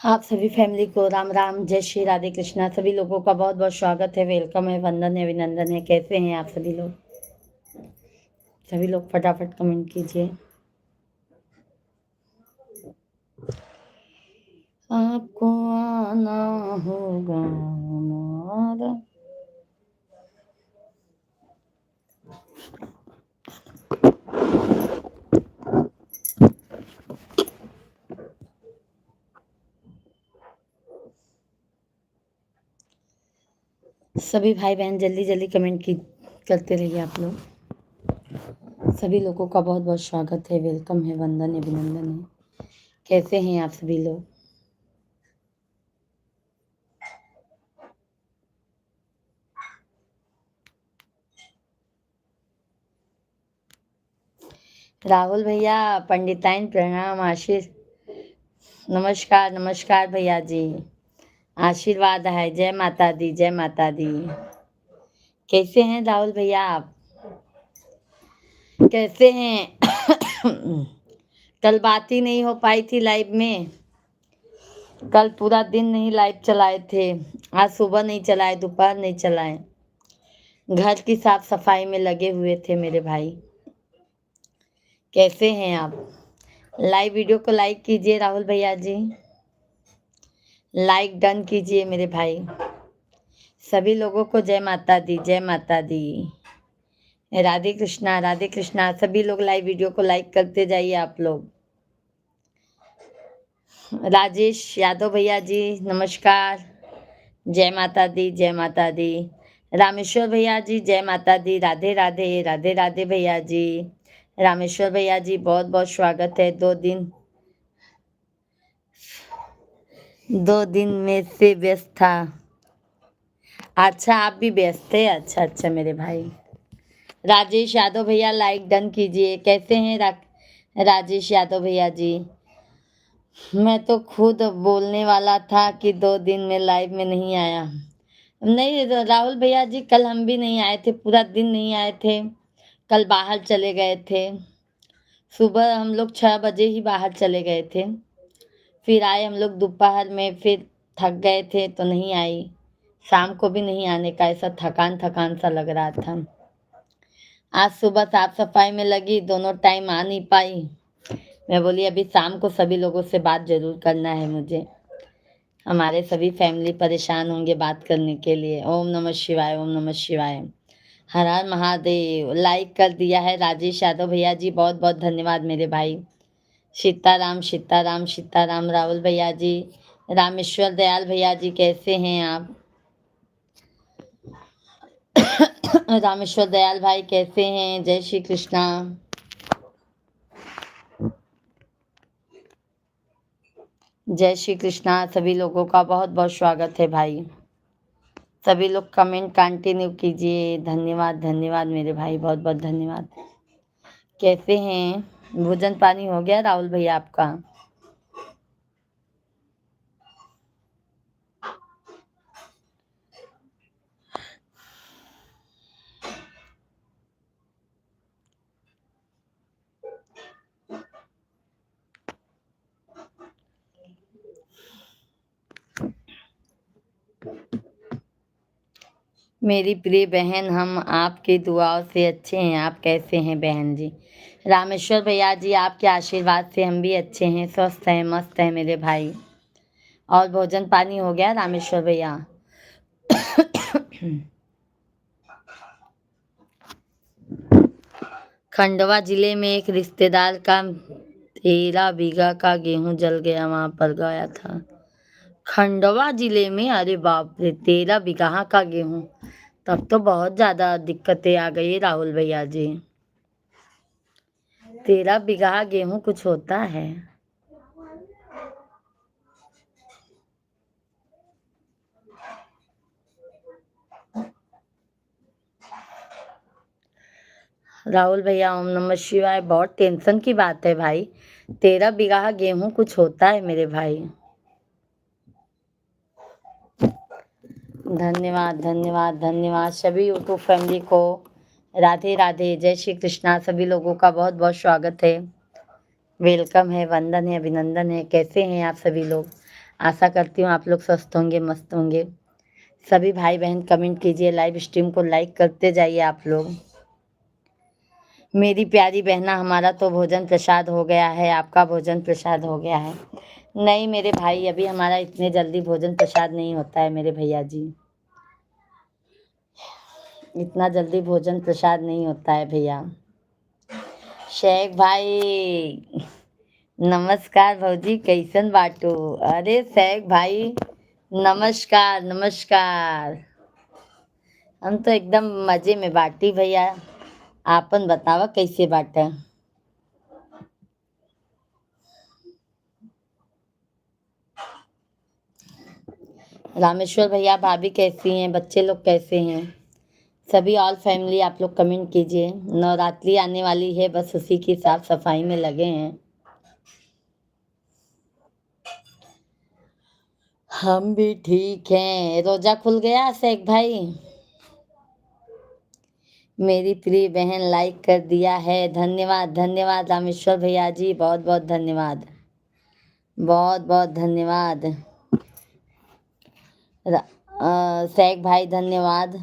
आप सभी फैमिली को राम राम, जय श्री राधे कृष्णा। सभी लोगों का बहुत बहुत स्वागत है, वेलकम है, वंदन है, अभिनंदन है। कैसे हैं आप सभी लोग? सभी लोग फटाफट कमेंट कीजिए। आपको आना होगा हमारा। सभी भाई बहन जल्दी जल्दी कमेंट की करते रहिए आप लोग। सभी लोगों का बहुत बहुत स्वागत है, वेलकम है, वंदन है, अभिनंदन है। कैसे हैं आप सभी लोग? राहुल भैया, पंडिताइन प्रणाम। आशीष, नमस्कार नमस्कार भैया जी। आशीर्वाद है। जय माता दी, जय माता दी। कैसे हैं राहुल भैया आप? कैसे हैं? कल बात ही नहीं हो पाई थी लाइव में। कल पूरा दिन नहीं लाइव चलाए थे। आज सुबह नहीं चलाए, दोपहर नहीं चलाए। घर की साफ सफाई में लगे हुए थे मेरे भाई। कैसे हैं आप? लाइव वीडियो को लाइक कीजिए राहुल भैया जी। लाइक डन कीजिए मेरे भाई। सभी लोगों को जय माता दी, जय माता दी। राधे कृष्णा, राधे कृष्णा। सभी लोग लाइव वीडियो को लाइक करते जाइए आप लोग। राजेश यादव भैया जी, नमस्कार। जय माता दी, जय माता दी। रामेश्वर भैया जी, जय माता दी। राधे राधे, राधे राधे भैया जी। रामेश्वर भैया जी, बहुत बहुत स्वागत है। 2 दिन में से व्यस्त था। अच्छा, आप भी व्यस्त थे? अच्छा अच्छा मेरे भाई। राजेश यादव भैया, लाइक डन कीजिए। कैसे हैं राजेश यादव भैया जी? मैं तो खुद बोलने वाला था कि 2 दिन में लाइव में नहीं आया। नहीं राहुल भैया जी, कल हम भी नहीं आए थे, पूरा दिन नहीं आए थे। कल बाहर चले गए थे। सुबह हम लोग 6 बजे ही बाहर चले गए थे। फिर आए हम लोग दोपहर में, फिर थक गए थे तो नहीं आई। शाम को भी नहीं आने का, ऐसा थकान थकान सा लग रहा था। आज सुबह साफ सफाई में लगी, दोनों टाइम आ नहीं पाई। मैं बोली अभी शाम को सभी लोगों से बात जरूर करना है मुझे। हमारे सभी फैमिली परेशान होंगे बात करने के लिए। ओम नमः शिवाय, ओम नमः शिवाय। हर हर महादेव। लाइक कर दिया है राजेश यादव भैया जी, बहुत बहुत धन्यवाद मेरे भाई। सीताराम सीताराम सीताराम। राहुल भैया जी, रामेश्वर दयाल भैया जी, कैसे हैं आप? रामेश्वर दयाल भाई कैसे हैं? जय श्री कृष्णा। जय श्री कृष्णा। सभी लोगों का बहुत बहुत स्वागत है भाई। सभी लोग कमेंट कंटिन्यू कीजिए। धन्यवाद धन्यवाद मेरे भाई, बहुत बहुत धन्यवाद। कैसे हैं? भोजन पानी हो गया राहुल भैया आपका? मेरी प्रिय बहन, हम आपकी दुआओं से अच्छे हैं। आप कैसे हैं बहन जी? रामेश्वर भैया जी, आपके आशीर्वाद से हम भी अच्छे हैं, स्वस्थ हैं, मस्त हैं मेरे भाई। और भोजन पानी हो गया रामेश्वर भैया? खंडवा जिले में एक रिश्तेदार का 13 बीघा का गेहूं जल गया, वहां पर गया था। खंडवा जिले में? अरे बाप रे, 13 बीघा का गेहूं! तब तो बहुत ज्यादा दिक्कतें आ गई राहुल भैया जी। 13 बीघा गेहूं कुछ होता है? राहुल भैया, ओम नमः शिवाय। बहुत टेंशन की बात है भाई। 13 बीघा गेहूं कुछ होता है मेरे भाई। धन्यवाद धन्यवाद धन्यवाद सभी यूट्यूब फैमिली को। राधे राधे, जय श्री कृष्णा। सभी लोगों का बहुत बहुत स्वागत है, वेलकम है, वंदन है, अभिनंदन है। कैसे हैं आप सभी लोग? आशा करती हूँ आप लोग स्वस्थ होंगे, मस्त होंगे। सभी भाई बहन कमेंट कीजिए, लाइव स्ट्रीम को लाइक करते जाइए आप लोग। मेरी प्यारी बहना, हमारा तो भोजन प्रसाद हो गया है, आपका भोजन प्रसाद हो गया है? नहीं मेरे भाई, अभी हमारा इतने जल्दी भोजन प्रसाद नहीं होता है मेरे भैया जी, इतना जल्दी भोजन प्रसाद नहीं होता है भैया। शेख भाई, नमस्कार भौजी, कैसन बाटू? अरे शेख भाई, नमस्कार नमस्कार। हम तो एकदम मजे में बाटी भैया, आपन बतावा कैसे बाटा? रामेश्वर भैया, भाभी कैसी हैं, बच्चे लोग कैसे हैं? सभी ऑल फैमिली आप लोग कमेंट कीजिए। नवरात्रि आने वाली है, बस उसी की साफ सफाई में लगे हैं। हम भी ठीक हैं। रोजा खुल गया शेख भाई? मेरी प्रिय बहन लाइक कर दिया है, धन्यवाद धन्यवाद रामेश्वर भैया जी, बहुत बहुत धन्यवाद, बहुत बहुत धन्यवाद। शेख भाई धन्यवाद।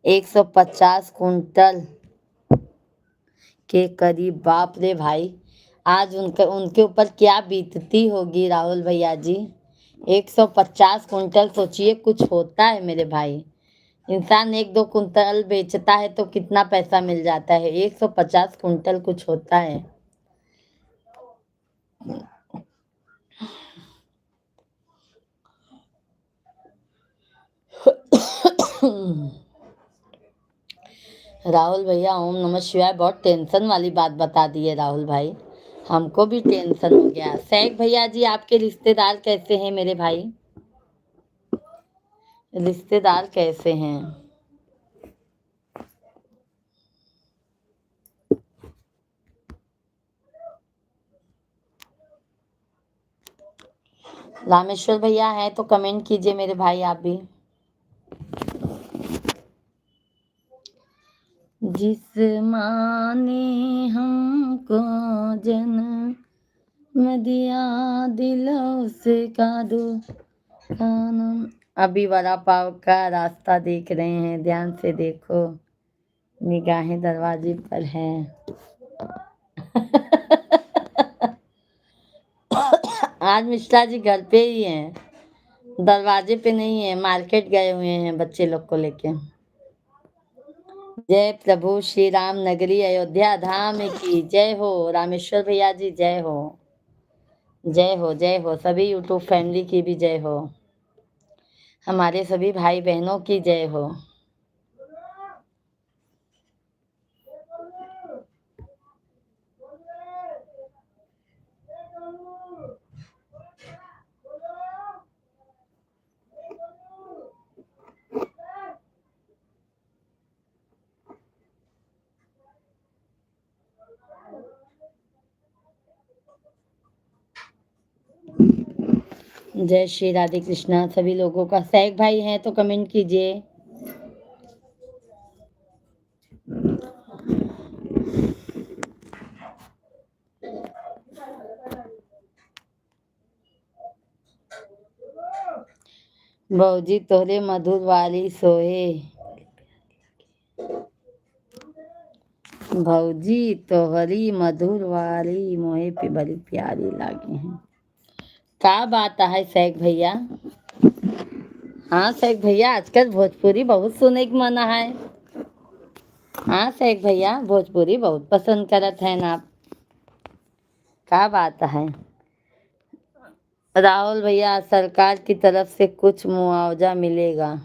150 कुंटल के करीब, बाप रे भाई, आज उनके उनके ऊपर क्या बीतती होगी राहुल भैया जी। 150 कुंटल, सोचिए कुछ होता है मेरे भाई। इंसान एक दो कुंटल बेचता है तो कितना पैसा मिल जाता है, 150 कुंटल कुछ होता है। राहुल भैया, ओम नमः शिवाय, बहुत टेंशन वाली बात बता दिए राहुल भाई, हमको भी टेंशन हो गया। शेख भैया जी, आपके रिश्तेदार कैसे हैं मेरे भाई? रिश्तेदार कैसे हैं? रामेश्वर भैया हैं तो कमेंट कीजिए मेरे भाई आप भी। जिस माँ ने हमको जन्म दिया, दिलों से का दुकान। अभी वड़ा पाव का रास्ता देख रहे हैं, ध्यान से देखो, निगाहें दरवाजे पर हैं। आज मिश्रा जी घर पे ही हैं, दरवाजे पे नहीं है, मार्केट गए हुए हैं बच्चे लोग को लेके। जय प्रभु श्री राम नगरी अयोध्या धाम की जय हो। रामेश्वर भैया जी जय हो, जय हो, जय हो। सभी यूट्यूब फैमिली की भी जय हो, हमारे सभी भाई बहनों की जय हो। जय श्री राधे कृष्णा सभी लोगों का। सैक भाई हैं तो कमेंट कीजिए। भौजी तोहरे मधुर वाली सोहे, भौजी तोहरी मधुर वाली मोहे पे बड़ी प्यारी लागे हैं। क्या बात है सैक भैया? हाँ सैक भैया, आजकल भोजपुरी बहुत सुने के मना है। हाँ सैक भैया, भोजपुरी बहुत पसंद करत है ना आप। क्या बात है? राहुल भैया, सरकार की तरफ से कुछ मुआवजा मिलेगा?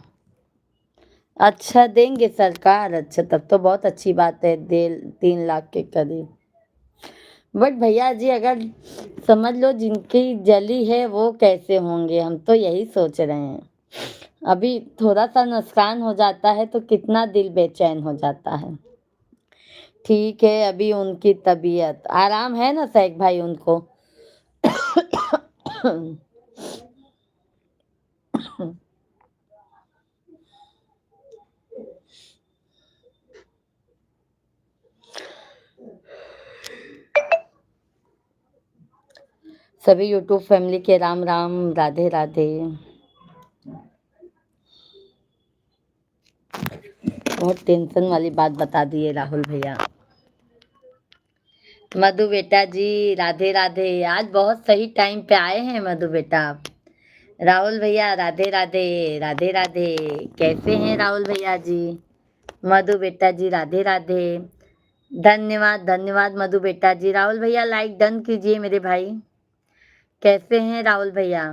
अच्छा देंगे सरकार, अच्छा तब तो बहुत अच्छी बात है, 3 लाख के करीब। बट भैया जी, अगर समझ लो जिनकी जली है वो कैसे होंगे, हम तो यही सोच रहे हैं। अभी थोड़ा सा नुकसान हो जाता है तो कितना दिल बेचैन हो जाता है। ठीक है, अभी उनकी तबीयत आराम है ना सैक भाई उनको? सभी यूट्यूब फैमिली के राम राम, राधे राधे। बहुत टेंशन वाली बात बता दिए राहुल भैया। मधु बेटा जी राधे राधे, आज बहुत सही टाइम पे आए हैं मधु बेटा आप। राहुल भैया राधे राधे, राधे राधे। कैसे हैं राहुल भैया जी? मधु बेटा जी राधे राधे। धन्यवाद धन्यवाद मधु बेटा जी। राहुल भैया लाइक डन कीजिए मेरे भाई। कैसे हैं राहुल भैया?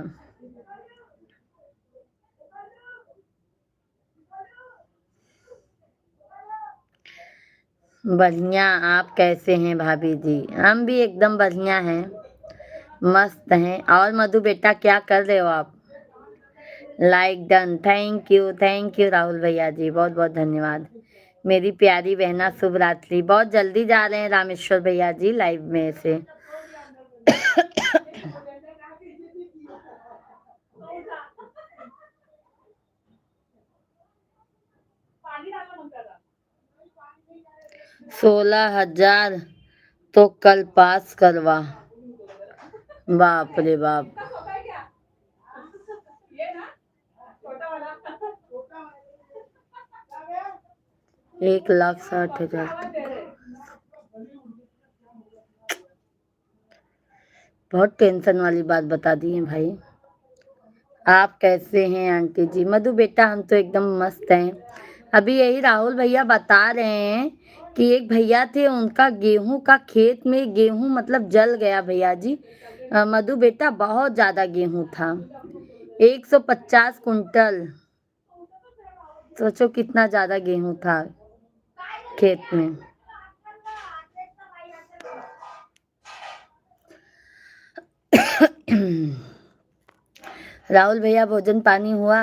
बढ़िया, आप कैसे हैं भाभी जी? हम भी एकदम बढ़िया हैं, मस्त हैं। और मधु बेटा क्या कर रहे हो आप? Like done, thank you Rahul भैया जी, बहुत बहुत धन्यवाद। मेरी प्यारी बहना शुभ रात्रि। बहुत जल्दी जा रहे हैं रामेश्वर भैया जी लाइव में से। सोलह हजार तो कल पास करवा। बाप रे बाप। 1,60,000। बहुत टेंशन वाली बात बता दी है भाई। आप कैसे हैं आंटी जी? मधु बेटा हम तो एकदम मस्त हैं। अभी यही राहुल भैया बता रहे हैं कि एक भैया थे, उनका गेहूं का खेत में गेहूं मतलब जल गया भैया जी। मधु बेटा बहुत ज्यादा गेहूं था, 150 कुंटल। सोचो कितना ज्यादा गेहूं था खेत में। राहुल भैया भोजन पानी हुआ?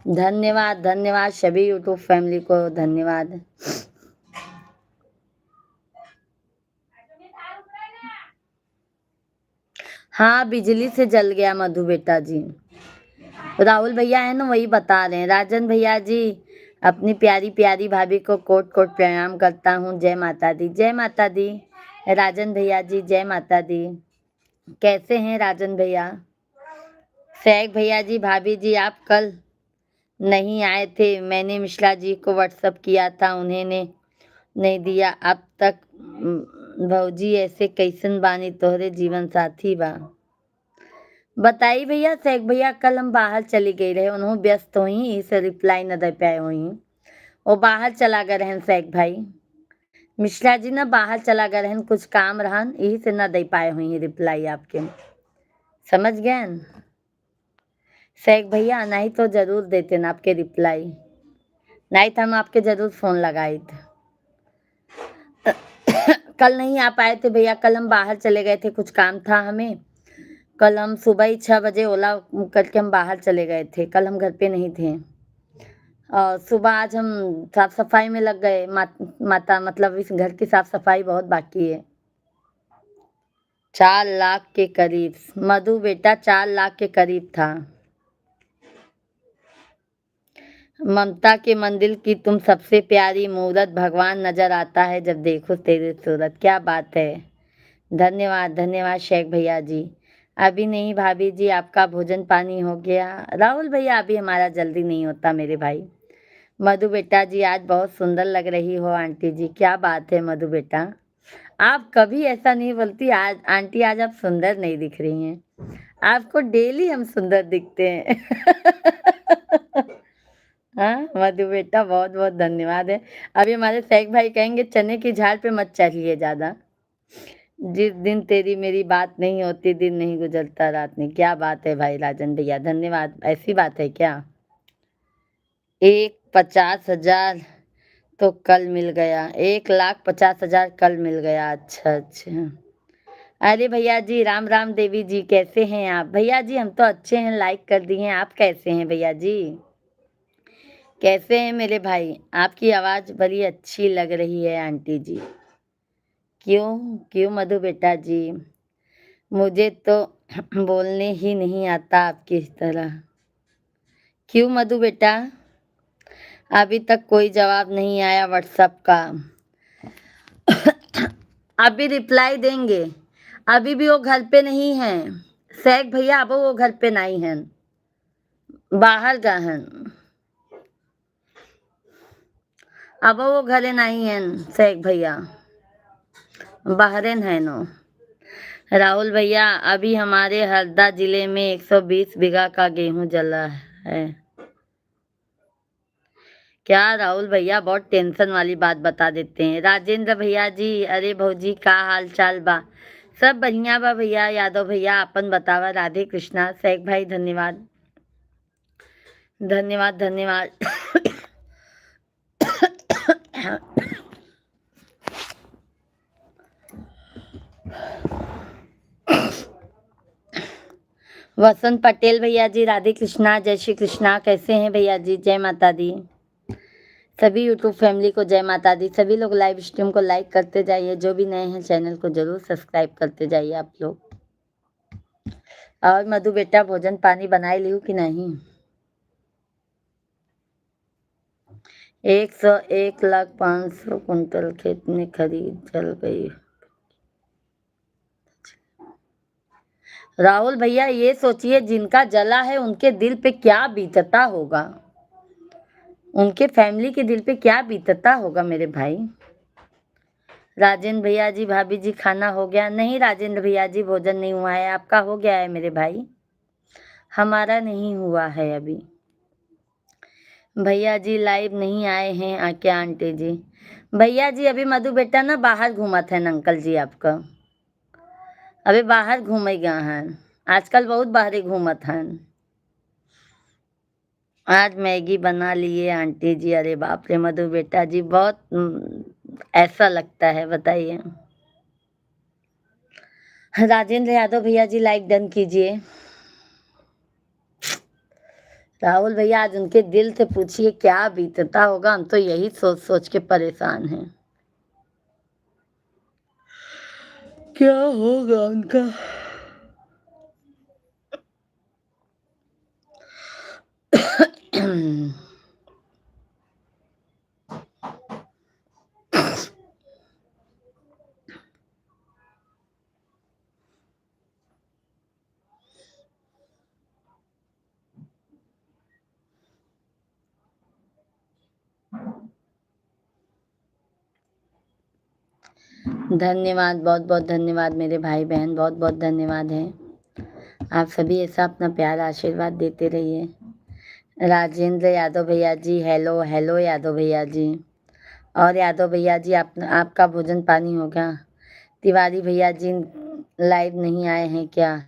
धन्यवाद धन्यवाद सभी यूट्यूब फैमिली को धन्यवाद। हाँ बिजली से जल गया मधु बेटा जी। राहुल भैया है ना, वही बता रहे हैं। राजन भैया जी अपनी प्यारी प्यारी भाभी को कोट कोट प्रणाम करता हूँ। जय माता दी, जय माता दी। राजन भैया जी जय माता दी। कैसे हैं राजन भैया? सैग भैया जी भाभी जी आप कल नहीं आए थे, मैंने मिश्रा जी को व्हाट्सअप किया था, उन्होंने नहीं दिया अब तक। भौजी ऐसे कैसन बानी तोहरे जीवन साथी बा? बताई भैया। सैग भैया कल हम बाहर चली गई रहे, उन्होंने व्यस्त हुई, इसे रिप्लाई न दे पाए हुई। वो बाहर चला गए रहन सैग भाई। मिश्रा जी ना बाहर चला गए रहन, कुछ काम रहन, यही से न दे पाए हुई रिप्लाई आपके। समझ गए न? सैग भैया नहीं तो जरूर देते ना आपके रिप्लाई, नहीं तो हम आपके जरूर फोन लगाए थे। कल नहीं आ पाए थे भैया, कल हम बाहर चले गए थे, कुछ काम था हमें। कल हम सुबह ही 6 बजे ओला करके हम बाहर चले गए थे, कल हम घर पे नहीं थे। और सुबह आज हम साफ सफाई में लग गए। माता मतलब इस घर की साफ सफाई बहुत बाकी है। 4 लाख के करीब मधु बेटा, 4 लाख के करीब था। ममता के मंदिर की तुम सबसे प्यारी मूरत, भगवान नजर आता है जब देखो तेरी सूरत। क्या बात है। धन्यवाद धन्यवाद शेख भैया जी। अभी नहीं भाभी जी, आपका भोजन पानी हो गया? राहुल भैया अभी हमारा जल्दी नहीं होता मेरे भाई। मधु बेटा जी आज बहुत सुंदर लग रही हो आंटी जी। क्या बात है मधु बेटा, आप कभी ऐसा नहीं बोलती। आज आंटी आज आप सुंदर नहीं दिख रही हैं, आपको डेली हम सुंदर दिखते हैं। हाँ मधु बेटा बहुत बहुत धन्यवाद है। अभी हमारे सैक भाई कहेंगे चने की झाड़ पे मत चढ़िए ज्यादा। जिस दिन तेरी मेरी बात नहीं होती दिन नहीं गुजरता रात नहीं। क्या बात है भाई राजन भैया, धन्यवाद। ऐसी बात है क्या? 1,50,000 तो कल मिल गया, 1,50,000 कल मिल गया। अच्छा अच्छा। अरे भैया जी राम राम देवी जी, कैसे हैं आप? भैया जी हम तो अच्छे हैं, लाइक कर दिए हैं। आप कैसे हैं भैया जी? कैसे हैं मेरे भाई? आपकी आवाज़ बड़ी अच्छी लग रही है आंटी जी। क्यों क्यों मधु बेटा जी? मुझे तो बोलने ही नहीं आता आपकी तरह। क्यों मधु बेटा? अभी तक कोई जवाब नहीं आया व्हाट्सएप का। अभी रिप्लाई देंगे। अभी भी वो घर पे नहीं है। शेख भैया अब वो घर पे नहीं है, बाहर गए हैं। अब वो घरे नहीं है शेख भैया, बहरेन है नो। राहुल भैया अभी हमारे हरदा जिले में 120 बीघा का गेहूं जला है। क्या राहुल भैया बहुत टेंशन वाली बात बता देते हैं। राजेंद्र भैया जी, अरे भौजी का हाल चाल बा? सब बढ़िया बा भैया। यादव भैया अपन बतावा। राधे कृष्णा। शेख भाई धन्यवाद धन्यवाद धन्यवाद। वसंत पटेल भैया जी, राधे कृष्णा, जय श्री कृष्णा। कैसे हैं भैया जी? जय माता दी। सभी यूट्यूब फैमिली को जय माता दी। सभी लोग लाइव स्ट्रीम को लाइक करते जाइए। जो भी नए हैं चैनल को जरूर सब्सक्राइब करते जाइए आप लोग। और मधु बेटा भोजन पानी बनाए लियो कि नहीं? 101,05,000 कुंटल खेत में खरीद जल गई। राहुल भैया ये सोचिए, जिनका जला है उनके दिल पे क्या बीतता होगा, उनके फैमिली के दिल पे क्या बीतता होगा मेरे भाई। राजेंद्र भैया जी, भाभी जी खाना हो गया? नहीं राजेंद्र भैया जी, भोजन नहीं हुआ है। आपका हो गया है मेरे भाई? हमारा नहीं हुआ है अभी। भैया जी लाइव नहीं आए हैं क्या आंटी जी? भैया जी अभी मधु बेटा ना बाहर घूमा थे अंकल जी आपका। अभी बाहर घूमे गया हैं। आजकल बहुत बाहर घूमत हैं। आज मैगी बना लिए आंटी जी। अरे बाप रे मधु बेटा जी, बहुत ऐसा लगता है, बताइए। राजेंद्र यादव भैया जी लाइक डन कीजिए। राहुल भैया आज उनके दिल से पूछिए क्या बीतता होगा। हम तो यही सोच सोच के परेशान हैं, क्या होगा उनका। धन्यवाद, बहुत बहुत धन्यवाद मेरे भाई बहन, बहुत बहुत धन्यवाद है। आप सभी ऐसा अपना प्यार आशीर्वाद देते रहिए। राजेंद्र यादव भैया जी, हेलो हेलो यादव भैया जी। और यादव भैया जी आपका भोजन पानी हो गया? तिवारी भैया जी लाइव नहीं आए हैं क्या?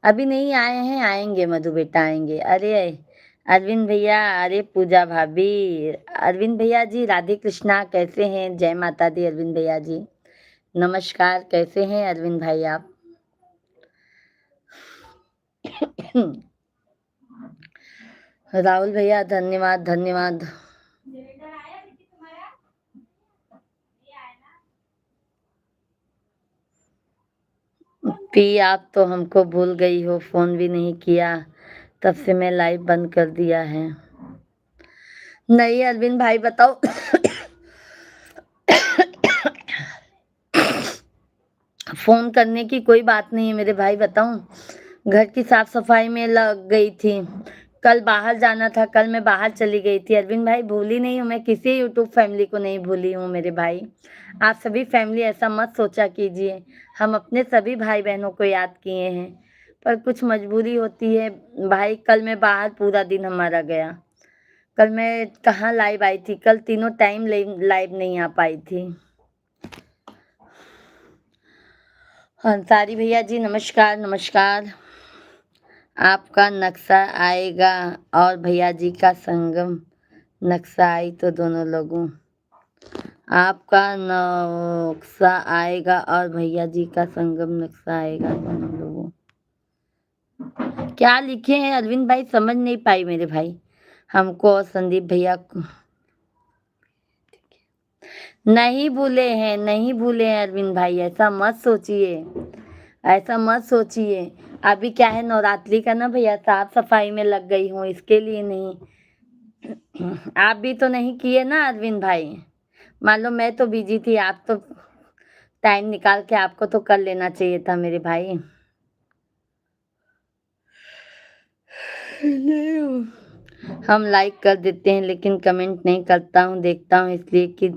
अभी नहीं आए हैं, आएंगे मधु बेटा आएंगे। अरे अरविंद भैया, अरे पूजा भाभी, अरविंद भैया जी राधे कृष्णा। कैसे हैं? जय माता दी अरविंद भैया जी। नमस्कार, कैसे हैं अरविंद भाई आप? राहुल भैया धन्यवाद धन्यवाद। पी आप तो हमको भूल गई हो, फोन भी नहीं किया, तब से मैं लाइव बंद कर दिया है। नहीं अरविंद भाई बताओ। फोन करने की कोई बात नहीं है मेरे भाई, बताऊं। घर की साफ सफाई में लग गई थी। कल बाहर जाना था, कल मैं बाहर चली गई थी। अरविंद भाई भूली नहीं हूँ मैं, किसी यूट्यूब फैमिली को नहीं भूली हूँ मेरे भाई। आप सभी फैमिली ऐसा मत सोचा कीजिए। हम अपने सभी भाई बहनों को याद किए हैं, पर कुछ मजबूरी होती है भाई। कल मैं बाहर पूरा दिन हमारा गया। कल मैं कहाँ लाइव आई थी? कल तीनों टाइम लाइव नहीं आ पाई थी। अंसारी भैया जी नमस्कार नमस्कार। आपका नक्शा आएगा और भैया जी का संगम नक्शा आई तो दोनों लोगों। आपका नक्शा आएगा और भैया जी का संगम नक्शा आएगा दोनों लोगों। क्या लिखे हैं अरविंद भाई? समझ नहीं पाई मेरे भाई। हमको और संदीप भैया को नहीं भूले हैं, नहीं भूले हैं अरविंद भाई, ऐसा मत सोचिए, ऐसा मत सोचिए। अभी क्या है, नवरात्रि का ना भैया, साफ सफाई में लग गई हूँ, इसके लिए नहीं। आप भी तो नहीं किए ना अरविंद भाई। मान लो मैं तो बिजी थी, आप तो टाइम निकाल के आपको तो कर लेना चाहिए था मेरे भाई। हम लाइक कर देते हैं लेकिन कमेंट नहीं करता हूँ, देखता हूँ इसलिए कि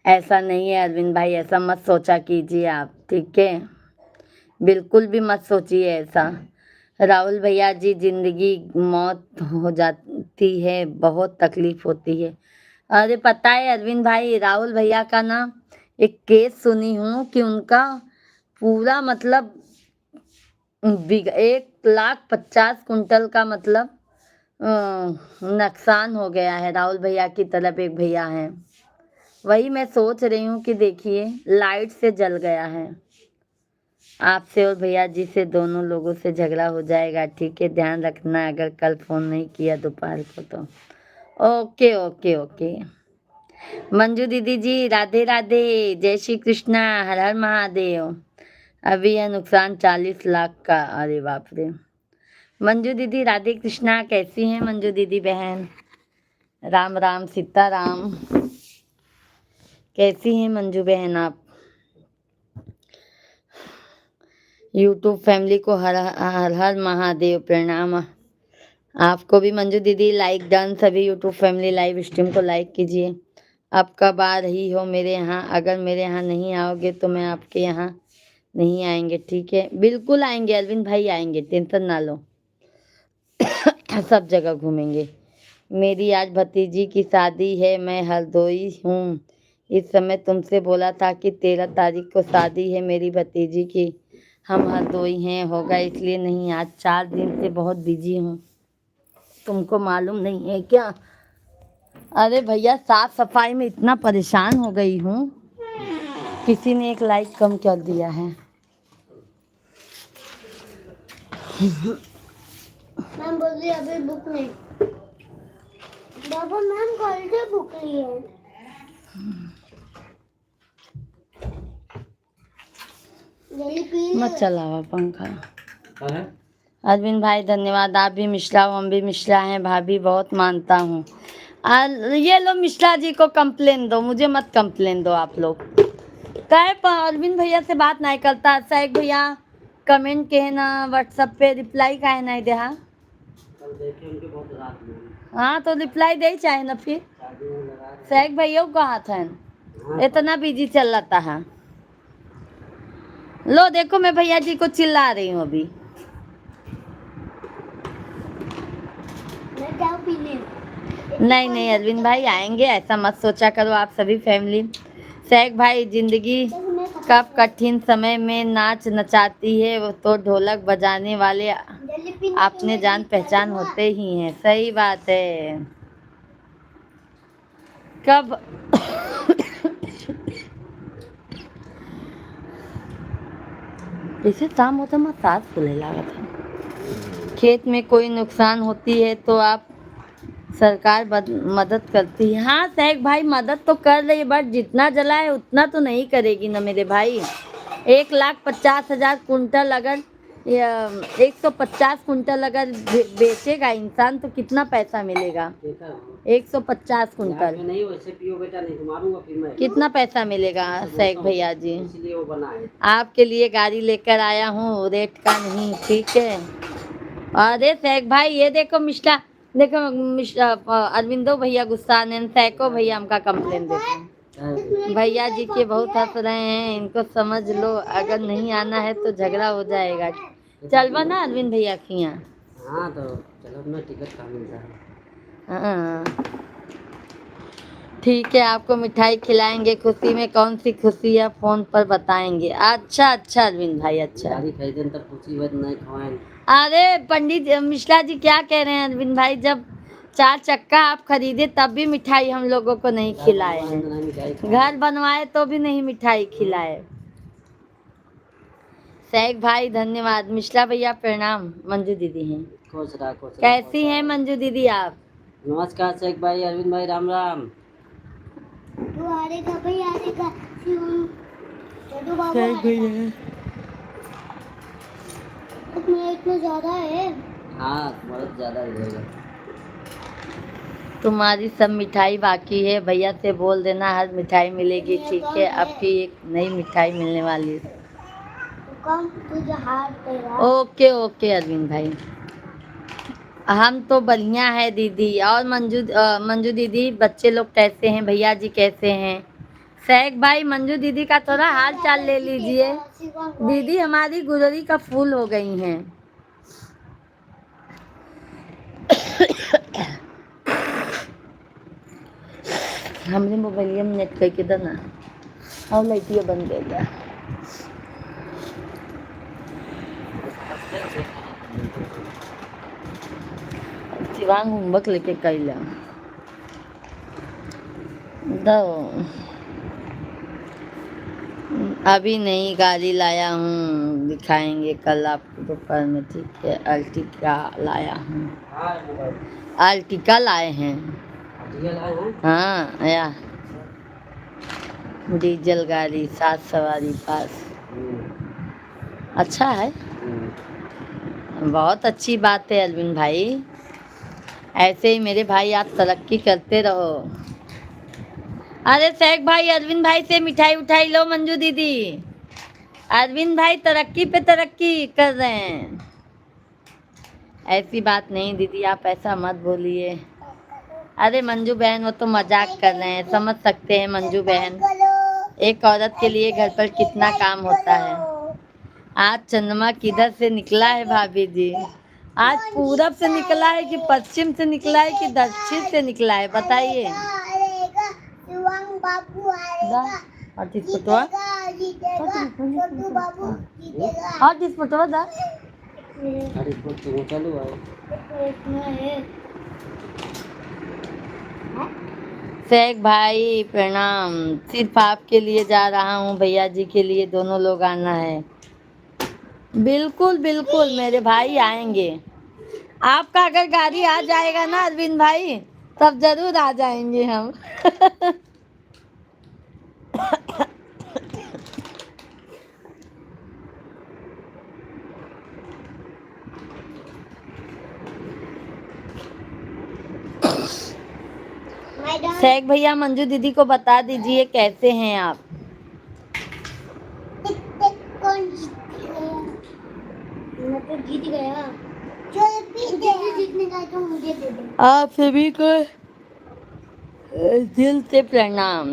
ऐसा नहीं है अरविंद भाई, ऐसा मत सोचा कीजिए आप, ठीक है? बिल्कुल भी मत सोचिए ऐसा। राहुल भैया जी, जिंदगी मौत हो जाती है, बहुत तकलीफ होती है। अरे पता है अरविंद भाई, राहुल भैया का ना एक केस सुनी हूँ कि उनका पूरा मतलब 1,50,000 कुंटल का मतलब नुकसान हो गया है। राहुल भैया की तरफ एक भैया हैं, वही मैं सोच रही हूँ कि देखिए लाइट से जल गया है। आपसे और भैया जी से दोनों लोगों से झगड़ा हो जाएगा, ठीक है? ध्यान रखना अगर कल फोन नहीं किया दोपहर को तो। Okay okay okay. मंजू दीदी जी राधे राधे, जय श्री कृष्णा, हर हर महादेव। अभी यह नुकसान 40 लाख का, अरे बाप रे। मंजू दीदी राधे कृष्णा, कैसी हैं मंजू दीदी बहन? राम राम सीता राम, कैसी हैं मंजू बहन आप? यूट्यूब फैमिली को हर हर हर महादेव प्रणाम। आपको भी मंजू दीदी लाइक डन, सभी यूट्यूब फैमिली लाइव स्ट्रीम को लाइक कीजिए। आप कब आ रही हो मेरे यहाँ? अगर मेरे यहाँ नहीं आओगे तो मैं आपके यहाँ नहीं आएंगे, ठीक है? बिल्कुल आएंगे अरविंद भाई, आएंगे, टेंशन ना लो। सब जगह घूमेंगे। मेरी आज भतीजी की शादी है, मैं हरदोई हूँ। इस समय तुमसे बोला था कि 13 तारीख को शादी है मेरी भतीजी की। हम हरदोई हैं, होगा इसलिए नहीं, आज 4 दिन से बहुत बिजी हूँ। तुमको मालूम नहीं है क्या? अरे भैया साफ सफाई में इतना परेशान हो गई हूँ। किसी ने एक लाइक कम कर दिया है। मैम बोल रही अभी बुक नहीं। बाबा मैम कल से बुक ली है। जल्दी पी ले। मत चलावा पंखा। अरविंद भाई धन्यवाद, आप भी मिश्रा हो, हम भी मिश्रा हैं, भाभी बहुत मानता हूँ। ये लो मिश्रा जी को कंप्लेन दो, मुझे मत कंप्लेन दो आप लोग। कहे अरविंद भैया से बात नहीं करता, साइक भैया कमेंट के है ना व्हाट्सएप पे रिप्लाई का है नहीं दे। हाँ तो रिप्लाई दे चाहे ना, फिर साइक भैया को कहा था इतना बिजी चल रहा है। लो देखो मैं भैया जी को चिल्ला रही हूँ अभी। मैं क्या पीने? नहीं नहीं अरविंद भाई आएंगे, ऐसा मत सोचा करो आप सभी फैमिली। सैक भाई, जिंदगी कब कठिन समय में नाच नचाती है वो तो ढोलक बजाने वाले अपने जान पहचान होते ही हैं। सही बात है। कब इसे शाम होता मैं सास फूले लगा था। खेत में कोई नुकसान होती है तो आप सरकार मदद करती है। हाँ सैक भाई मदद तो कर रही है, बट जितना जला है उतना तो नहीं करेगी ना मेरे भाई। 1,50,000 कुंटल अगर 150 कुंटल अगर बेचेगा इंसान तो कितना पैसा मिलेगा? 150 कुंटल नहीं, वैसे पियो बेटा, नहीं तो मारूंगा फिर मैं। कितना पैसा मिलेगा सैक भैया जी? इसलिए वो बना है। आपके लिए गाड़ी लेकर आया हूँ, रेट का नहीं, ठीक है? अरे सैक भाई ये देखो मिश्रा, देखो मिश्रा अरविंदो भैया गुस्सा ने, सैको भैया हमका कंप्लेन देते हैं। भैया जी के बहुत हंस रहे हैं, इनको समझ लो, अगर नहीं आना है तो झगड़ा हो जाएगा। चलवा ना अरविंद भैया की यहाँ? हाँ तो चलो अपना टिकट कहाँ मिलता है? हाँ ठीक है, आपको मिठाई खिलाएंगे, खुशी में कौन सी खुशी है फोन पर बताएंगे। अच्छा अच्छा अरविंद भाई, अच्छा। गाड़ी खरीदन तब खुशी बात नहीं खवाएं। अरे पंडित मिश्रा जी क्या कह रहे हैं अरविंद भाई, जब 4 चक्का आप खरीदे तब भी मिठाई हम लोगों को नहीं खिलाए हैं, घर बनवाए तो भी नहीं मिठाई खिलाए। सैक भाई धन्यवाद, मिश्रा भैया प्रणाम, मंजू दीदी हैं। खुश रहा, कैसी हैं मंजू दीदी आप? नमस्कार शेख भाई, अरविंद भाई, राम राम। तू आएगा भाई, आएगा छोटू बाबू आएगा। इसमें इतना ज्यादा है। हाँ बहुत ज्यादा रहेगा। तुम्हारी सब मिठाई बाकी है, भैया से बोल देना हर मिठाई मिलेगी, ठीक है। आपकी एक नई मिठाई मिलने वाली है। कौन तुझे हाथ तेरा ओके ओके अरविंद भाई, हम तो बढ़िया है दीदी। और मंजू दीदी, बच्चे लोग कैसे हैं, भैया जी कैसे हैं? सैक भाई, मंजू दीदी का थोड़ा हाल चाल ले लीजिए। दीदी हमारी गुजरी का फूल हो गई हैं। हमने मोबाइल में नेट करके देना और लाइटिया बंद कर दिया। शिवांग होमवर्क लेके कैला दो। अभी नहीं, गाड़ी लाया हूँ, दिखाएंगे कल आपको दोपहर में, ठीक है। अर्टिका लाया हूँ, हाँ मोबाइल अर्टिका लाए हैं। डीएल आए हैं। हाँ या डीजल गाड़ी, 7 सवारी पास। अच्छा है, बहुत अच्छी बात है अरविंद भाई। ऐसे ही मेरे भाई आप तरक्की करते रहो। अरे सैक भाई, अरविंद भाई से मिठाई उठाई लो। मंजू दीदी, अरविंद भाई तरक्की पे तरक्की कर रहे हैं। ऐसी बात नहीं दीदी, आप ऐसा मत बोलिए। अरे मंजू बहन, वो तो मजाक कर रहे हैं, समझ सकते हैं मंजू बहन। एक औरत के लिए घर पर कितना काम होता है। आज चंद्रमा किधर से निकला है भाभी जी? आज पूरब से निकला है कि पश्चिम से निकला है कि दक्षिण से निकला है, बताइए। बाबू आएगा, और किस फोटो छोटू बाबू जीतेगा। और किस फोटो दा अरे फोटो चालू है। शेख भाई प्रणाम, सिर्फ आपके लिए जा रहा हूँ, भैया जी के लिए, दोनों लोग आना है। बिल्कुल बिल्कुल मेरे भाई आएंगे। आपका अगर गाड़ी आ जाएगा ना अरविंद भाई, तब जरूर आ जाएंगे हम। शेख भैया, मंजू दीदी को बता दीजिए कैसे हैं आप। कौन जीत गया? मैं तो जीत गया। चल जीतने का तो मुझे दे दे। आप सभी को दिल से प्रणाम।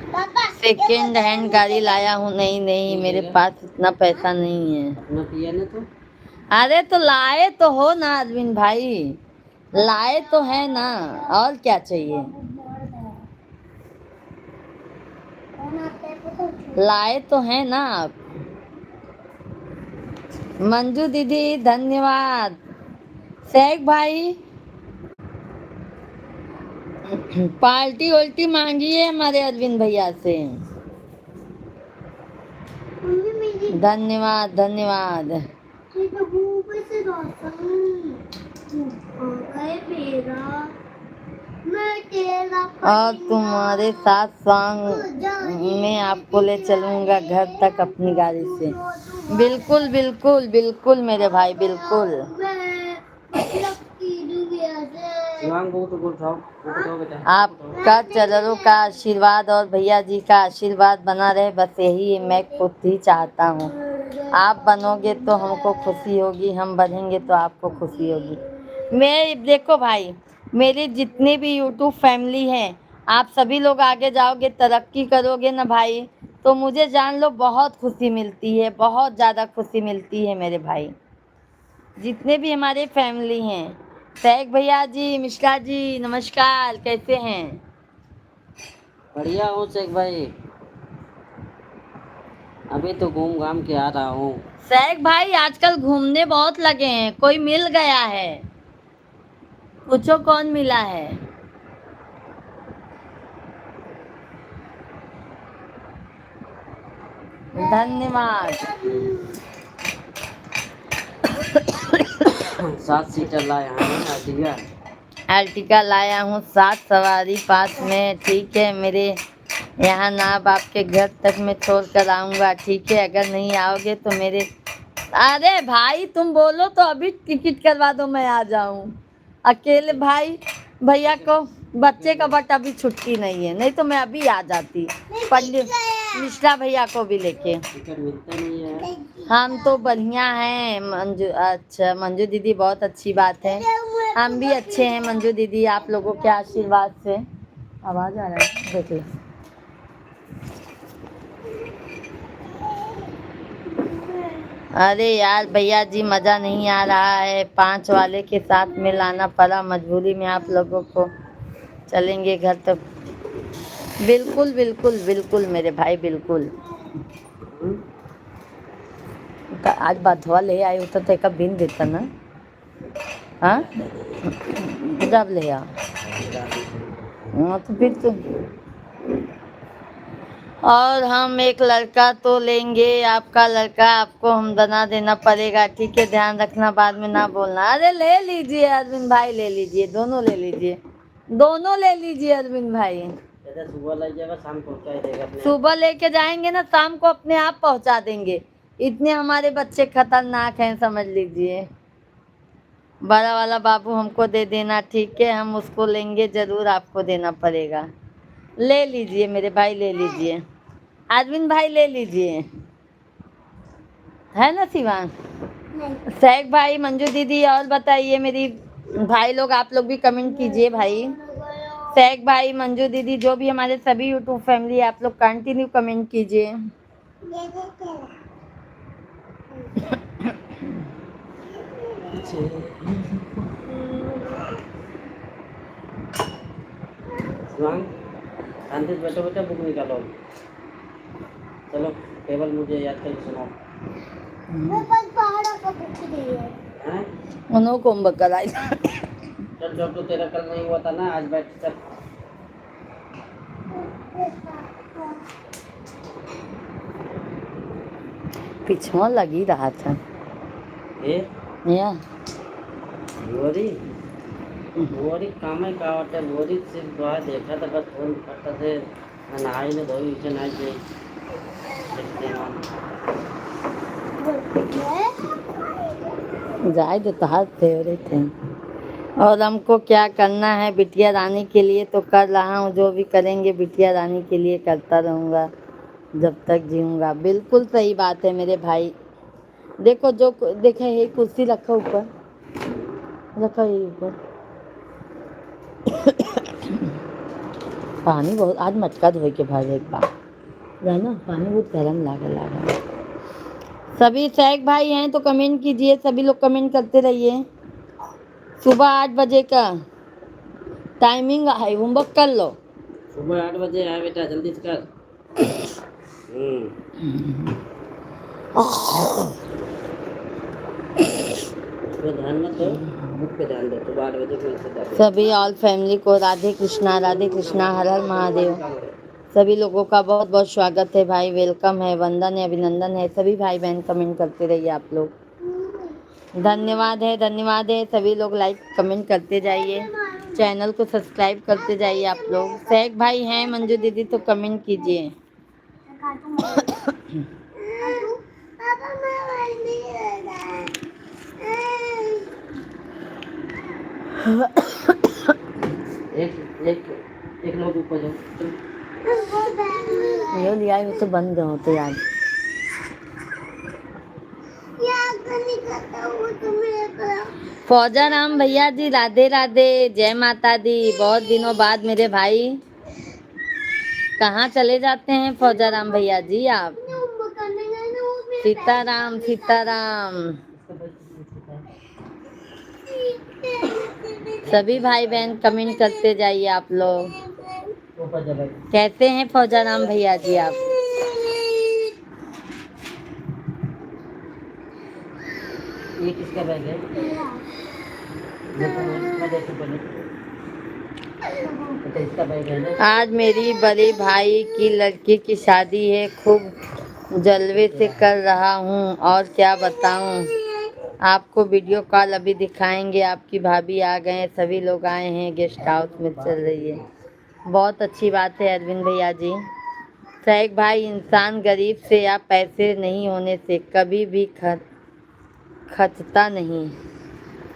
पापा सेकेंड हैंड गाड़ी लाया हूँ। नहीं नहीं, मेरे पास इतना पैसा नहीं है। अपना पिया ने तो अरे तो लाए तो हो ना अरविंद भाई, लाए तो है ना, और क्या चाहिए। लाए तो है ना आप। मंजू दीदी धन्यवाद। शेख भाई पार्टी उल्टी मांगिए हमारे अरविंद भैया से। धन्यवाद धन्यवाद। और तुम्हारे साथ सॉन्ग में आपको ले चलूंगा घर तक अपनी गाड़ी से। बिल्कुल बिल्कुल बिल्कुल मेरे भाई, बिल्कुल। शिवांग को तो उठाओ बेटा। आपका चरणों का आशीर्वाद और भैया जी का आशीर्वाद बना रहे, बस यही मैं खुद ही चाहता हूँ। आप बनोगे तो हमको खुशी होगी, हम बनेंगे तो आपको खुशी होगी। मैं देखो भाई, मेरी जितनी भी यूट्यूब फैमिली है, आप सभी लोग आगे जाओगे, तरक्की करोगे ना भाई, तो मुझे जान लो बहुत खुशी मिलती है, बहुत ज़्यादा खुशी मिलती है मेरे भाई। जितने भी हमारे फैमिली हैं, शेख भैया जी, मिश्रा जी, नमस्कार, कैसे हैं? बढ़िया हूँ शेख भाई, अभी तो घूम घाम के आ रहा हूँ। शेख भाई आजकल घूमने बहुत लगे हैं, कोई मिल गया है? पूछो कौन मिला है? धन्यवाद। 7 सीटर लाया है आर्टिगा। अर्टिका लाया हूँ, 7 सवारी पास में, ठीक है। मेरे यहाँ नाप आपके घर तक मैं छोड़ कर आऊँगा, ठीक है। अगर नहीं आओगे तो मेरे अरे भाई तुम बोलो तो अभी टिकट करवा दो, मैं आ जाऊं। अकेले भाई भैया को बच्चे का बट अभी छुट्टी नहीं है, नहीं तो मैं अभी आ जाती। पंडित मिश्रा भैया को भी लेके। टिकट मिलता नहीं है। हम तो बढ़िया हैं मंजू। अच्छा मंजू दीदी बहुत अच्छी बात है, हम भी अच्छे हैं मंजू दीदी, आप लोगों के आशीर्वाद से। आवाज आ रहा है देख लो। अरे यार भैया जी मज़ा नहीं आ रहा है, 5 वाले के साथ में लाना पड़ा मजबूरी में आप लोगों को। चलेंगे घर तो बिल्कुल बिल्कुल बिल्कुल मेरे भाई बिल्कुल। आज बधवा ले आए होता तो एक बिन देता ना। हाँ जब ले आ। हाँ तो फिर तो और हम एक लड़का तो लेंगे, आपका लड़का आपको हम बना देना पड़ेगा, ठीक है? ध्यान रखना, बाद में ना बोलना। अरे ले लीजिए अरविंद भाई, ले लीजिए, दोनों ले लीजिए, दोनों ले लीजिए अरविंद भाई। सुबह ले जाएगा, शाम पहुंचा देगा। सुबह लेके जाएंगे ना, शाम को अपने आप पहुंचा देंगे। इतने हमारे बच्चे खतरनाक हैं, समझ लीजिए। बड़ा वाला बाबू हमको दे देना, ठीक है? हम उसको लेंगे जरूर, आपको देना पड़ेगा। ले लीजिए मेरे भाई, ले लीजिए अरविंद भाई, ले लीजिए, है ना शिवान? सैक भाई, मंजू दीदी, और बताइए मेरी भाई लोग, आप लोग भी कमेंट कीजिए भाई। सैक भाई, मंजू दीदी, जो भी हमारे सभी यूट्यूब फैमिली, आप लोग कंटिन्यू कमेंट कीजिए। शिवांग शांति से बैठो बेटा, बुक निकालो। चलो टेबल मुझे याद करके सुनाओ। मेरे पास पहाड़ों का बुक नहीं है। हैं? उन्हों को हम बकराई। चल जब तो तेरा कल नहीं हुआ था ना, आज बैठ चल। पिछवा लगी रहा था ए या बोरी काम है का होता है। बोरी सिर्फ दुआ देखा था, बस फोन करता थे, नहाई ने धोई से नहाई गई। जाए तो हाथ फेवरेट थे। और हमको क्या करना है बिटिया रानी के लिए तो कर रहा हूँ, जो भी करेंगे बिटिया रानी के लिए करता रहूँगा जब तक जीऊँगा। बिल्कुल सही बात है मेरे भाई। देखो जो देखे ये कुर्सी रखो ऊपर, रखो ये ऊपर। पानी बहुत आज मटका धोए के भाई एक बार ना, पानी बहुत गर्म लागा। सभी सैक भाई हैं तो कमेंट कीजिए, सभी लोग कमेंट करते रहिए। सुबह 8 बजे का टाइमिंग है, होमवर्क कर लो। सुबह 8 बजे आया बेटा, जल्दी से कर। ध्यान मत दो, बुक पे ध्यान दो। सुबह 8 बजे को सभी ऑल फैमिली को राधे कृष्णा, हर हर महादेव। सभी लोगों का बहुत बहुत स्वागत है भाई, वेलकम है, वंदन है, अभिनंदन है। सभी भाई बहन कमेंट करते रहिए आप लोग। धन्यवाद है, सभी लोग लाइक कमेंट करते जाइए, चैनल को सब्सक्राइब करते जाइए आप लोग। सैक भाई हैं मंजू दीदी तो कमेंट कीजिए। एक लोग ऊपर जाओ। ये लिया हो तो बंद होते यार। फौजा राम भैया जी राधे राधे, जय माता दी। बहुत दिनों बाद मेरे भाई, कहाँ चले जाते हैं फौजा राम भैया जी आप? सीताराम सीताराम। सभी भाई बहन कमेंट करते जाइए आप लोग। कैसे हैं फौजा राम भैया जी आप? ये किसका बैग है? इसका बैग है ना? आज मेरी बड़े भाई की लड़की की शादी है, खूब जलवे से कर रहा हूँ और क्या बताऊँ आपको। वीडियो कॉल अभी दिखाएंगे। आपकी भाभी आ गए, सभी लोग आए हैं, गेस्ट हाउस में चल रही है। बहुत अच्छी बात है अरविंद भैया जी। सैक भाई, इंसान गरीब से या पैसे नहीं होने से कभी भी खचता नहीं,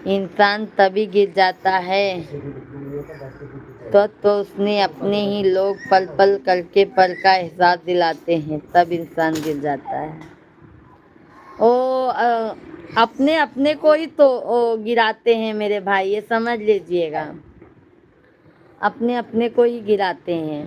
इंसान तभी गिर जाता है तो उसने अपने ही लोग पल पल करके पल का एहसास दिलाते हैं, तब इंसान गिर जाता है। अपने अपने को ही तो गिराते हैं मेरे भाई, ये समझ लीजिएगा, अपने अपने को ही गिराते हैं।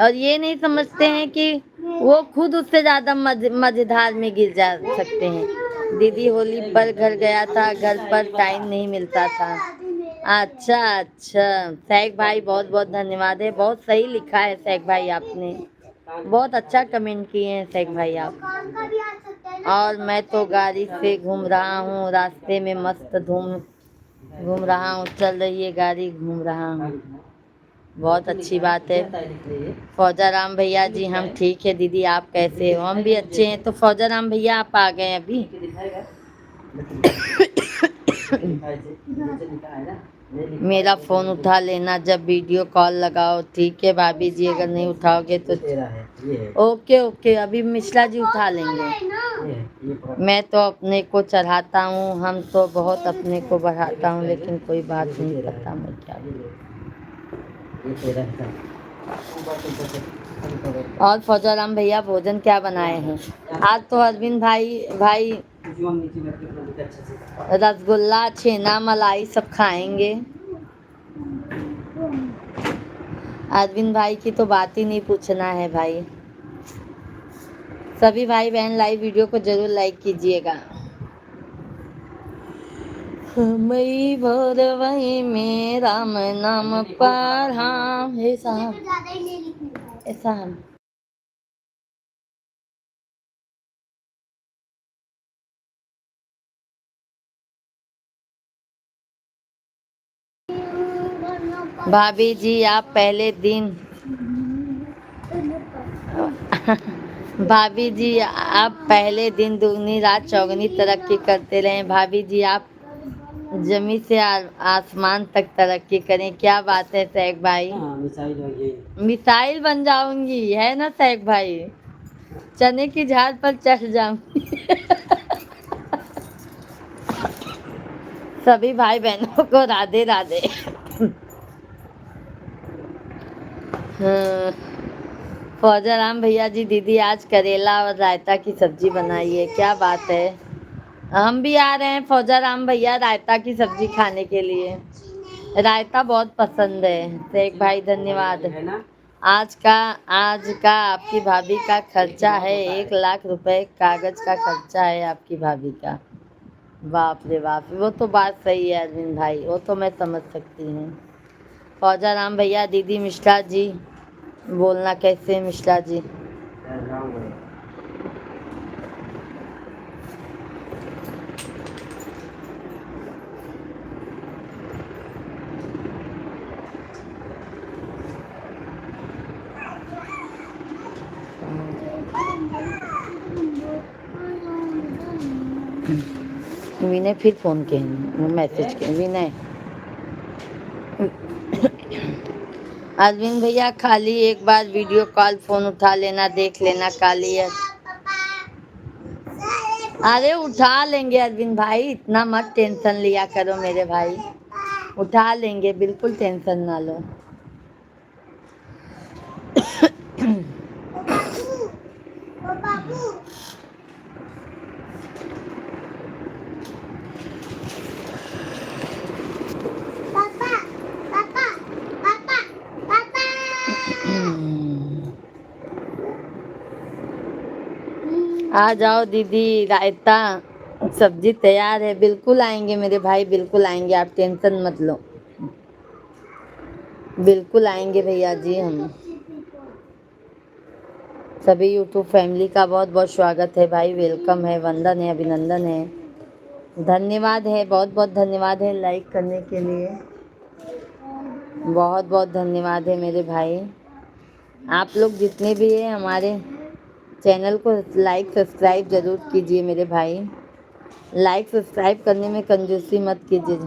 और ये नहीं समझते हैं कि वो खुद उससे ज्यादा मजेदार में गिर जा सकते हैं। दीदी होली पर घर गया था, घर पर टाइम नहीं मिलता था। अच्छा अच्छा सैक भाई, बहुत बहुत धन्यवाद है, बहुत सही लिखा है सैक भाई, आपने बहुत अच्छा कमेंट किए हैं सैक भाई आप। और मैं तो गाड़ी से घूम रहा हूँ, रास्ते में मस्त घूम रहा हूँ, चल रही है गाड़ी, घूम रहा हूँ। बहुत अच्छी बात है। फौजा राम भैया जी, हम ठीक है दीदी, आप कैसे हो? हम भी अच्छे हैं। तो फौजा राम भैया आप आ गए अभी? मेरा फोन उठा लेना जब वीडियो कॉल लगाओ। ठीक है भाभी जी, अगर नहीं उठाओगे तो ओके ओके, अभी मिश्रा जी उठा लेंगे। मैं तो अपने को चढ़ाता हूँ, हम तो बहुत अपने को बढ़ाता हूँ, लेकिन कोई बात नहीं करता, मैं क्या। और फौजा राम भैया भोजन क्या बनाए हैं? आज तो अरविंद भाई रसगुल्ला, छेना, मलाई सब खाएंगे। अरविंद भाई की तो बात ही नहीं पूछना है भाई। सभी भाई बहन लाइव वीडियो को जरूर लाइक कीजिएगा। मई भोर वही में राम नाम पढ़ा। हे साहब, ए साहब, भाभी जी आप पहले दिन भाभी जी आप पहले दिन दुगनी रात चौगनी तरक्की करते रहें। भाभी जी आप जमी से आसमान तक तरक्की करें। क्या बात है सैक भाई, मिसाइल बन जाऊंगी है ना सैक भाई, चने की झाड़ पर चढ़ जाऊंगी। सभी भाई बहनों को राधे राधे। फौजा राम भैया जी, दीदी आज करेला और रायता की सब्जी बनाई है। क्या बात है, हम भी आ रहे हैं फौजा राम भैया रायता की सब्जी खाने के लिए। रायता बहुत पसंद है। शेख भाई धन्यवाद। आज का आपकी भाभी का खर्चा है 1,00,000 रुपए, कागज का खर्चा है आपकी भाभी का। बाप रे बाप, वो तो बात सही है अरविंद भाई, वो तो मैं समझ सकती हूँ। फौजा राम भैया, दीदी मिश्रा जी बोलना कैसे हैं मिश्रा जी? विनय फिर फोन किए, मैसेज किए विनय। अरविंद भैया खाली एक बार वीडियो कॉल फोन उठा लेना, देख लेना काली है। अरे उठा लेंगे अरविंद भाई, इतना मत टेंशन लिया करो मेरे भाई, उठा लेंगे, बिल्कुल टेंशन ना लो। आ जाओ दीदी, रायता सब्जी तैयार है। बिल्कुल आएंगे मेरे भाई, बिल्कुल आएंगे, आप टेंशन मत लो, बिल्कुल आएंगे भैया जी। हम सभी यूट्यूब फैमिली का बहुत बहुत स्वागत है भाई, वेलकम है, वंदन है, अभिनंदन है, धन्यवाद है, बहुत बहुत धन्यवाद है लाइक करने के लिए, बहुत बहुत धन्यवाद है मेरे भाई। आप लोग जितने भी हैं हमारे चैनल को लाइक सब्सक्राइब ज़रूर कीजिए मेरे भाई, लाइक सब्सक्राइब करने में कंजूसी मत कीजिए।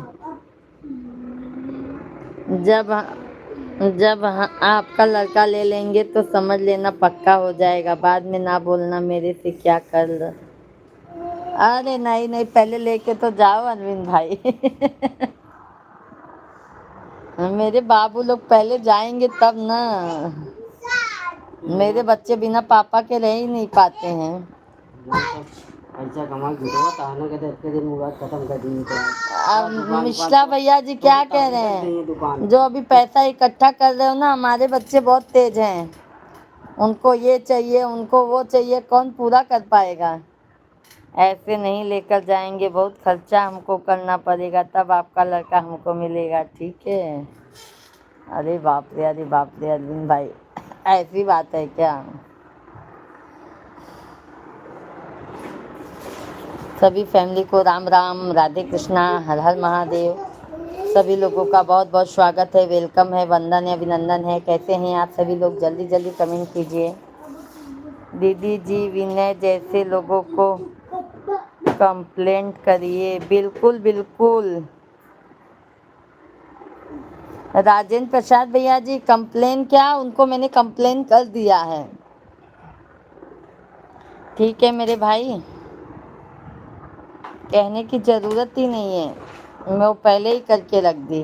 जब आपका लड़का ले लेंगे तो समझ लेना पक्का हो जाएगा, बाद में ना बोलना मेरे से क्या कर लो। अरे नहीं नहीं, पहले लेके तो जाओ अरविंद भाई। मेरे बाबू लोग पहले जाएंगे तब ना। मेरे बच्चे बिना पापा के रह ही नहीं पाते हैं। पैसा कमा जुटवा ताना के इतने दिन मुबाद खत्म कर दी तो अब मिश्रा भैया जी क्या कह रहे हैं, जो अभी पैसा इकट्ठा कर रहे हो ना, हमारे बच्चे बहुत तेज हैं, उनको ये चाहिए उनको वो चाहिए, कौन पूरा कर पाएगा। ऐसे नहीं लेकर जाएंगे, बहुत खर्चा हमको करना पड़ेगा, तब आपका लड़का हमको मिलेगा, ठीक है। अरे बाप रे, अरे बाप रे अरविंद भाई, ऐसी बात है क्या। सभी फैमिली को राम राम, राधे कृष्णा, हर हर महादेव। सभी लोगों का बहुत बहुत स्वागत है, वेलकम है, वंदन है, अभिनंदन है। कैसे हैं आप सभी लोग, जल्दी जल्दी कमेंट कीजिए। दीदी जी विनय जैसे लोगों को कंप्लेंट करिए। बिल्कुल बिल्कुल राजेंद्र प्रसाद भैया जी, कंप्लेन क्या, उनको मैंने कंप्लेन कर दिया है, ठीक है मेरे भाई, कहने की जरूरत ही नहीं है, मैं वो पहले ही करके रख दी।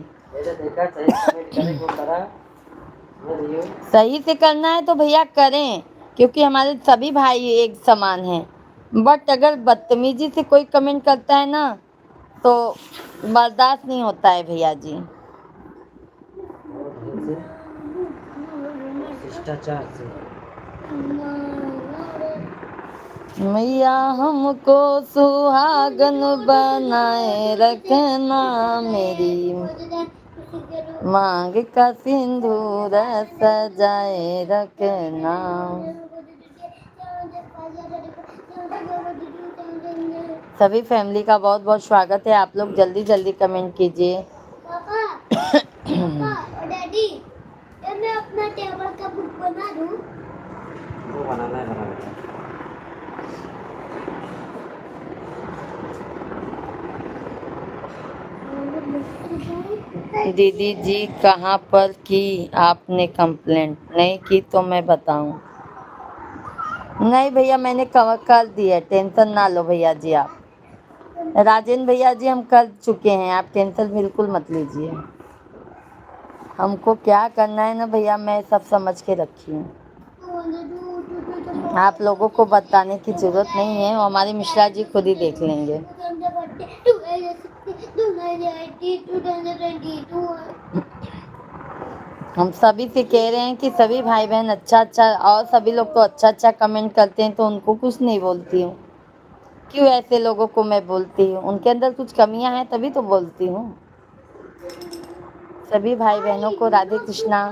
सही से करना है तो भैया करें, क्योंकि हमारे सभी भाई एक समान हैं। बट अगर बदतमीजी से कोई कमेंट करता है ना तो बर्दाश्त नहीं होता है भैया जी। शिष्टाचार से मैया हमको सुहागन बनाए रखना, मेरी मांग का सिंदूर सजाए रखना। सभी फैमिली का बहुत बहुत स्वागत है, आप लोग जल्दी जल्दी कमेंट कीजिए। पापा पापा डैडी, ये मैं अपना टेबल का बुक बना दूं? वो बनाना है, बना बेटा। दीदी जी कहाँ पर की आपने कंप्लेंट, नहीं की तो मैं बताऊं। नहीं भैया मैंने कर दी है, टेंशन ना लो भैया जी आप। राजेंद्र भैया जी हम कर चुके हैं, आप टेंशन बिल्कुल मत लीजिए। हमको क्या करना है ना भैया, मैं सब समझ के रखी हूँ, आप लोगों को बताने की जरूरत नहीं है, हमारे मिश्रा जी खुद ही देख लेंगे। हम सभी से कह रहे हैं कि सभी भाई बहन अच्छा अच्छा, और सभी लोग तो अच्छा अच्छा कमेंट करते हैं, तो उनको कुछ नहीं बोलती हूँ। क्यों ऐसे लोगों को मैं बोलती हूँ, उनके अंदर कुछ कमियां हैं तभी तो बोलती हूँ। सभी भाई बहनों को राधे कृष्णा।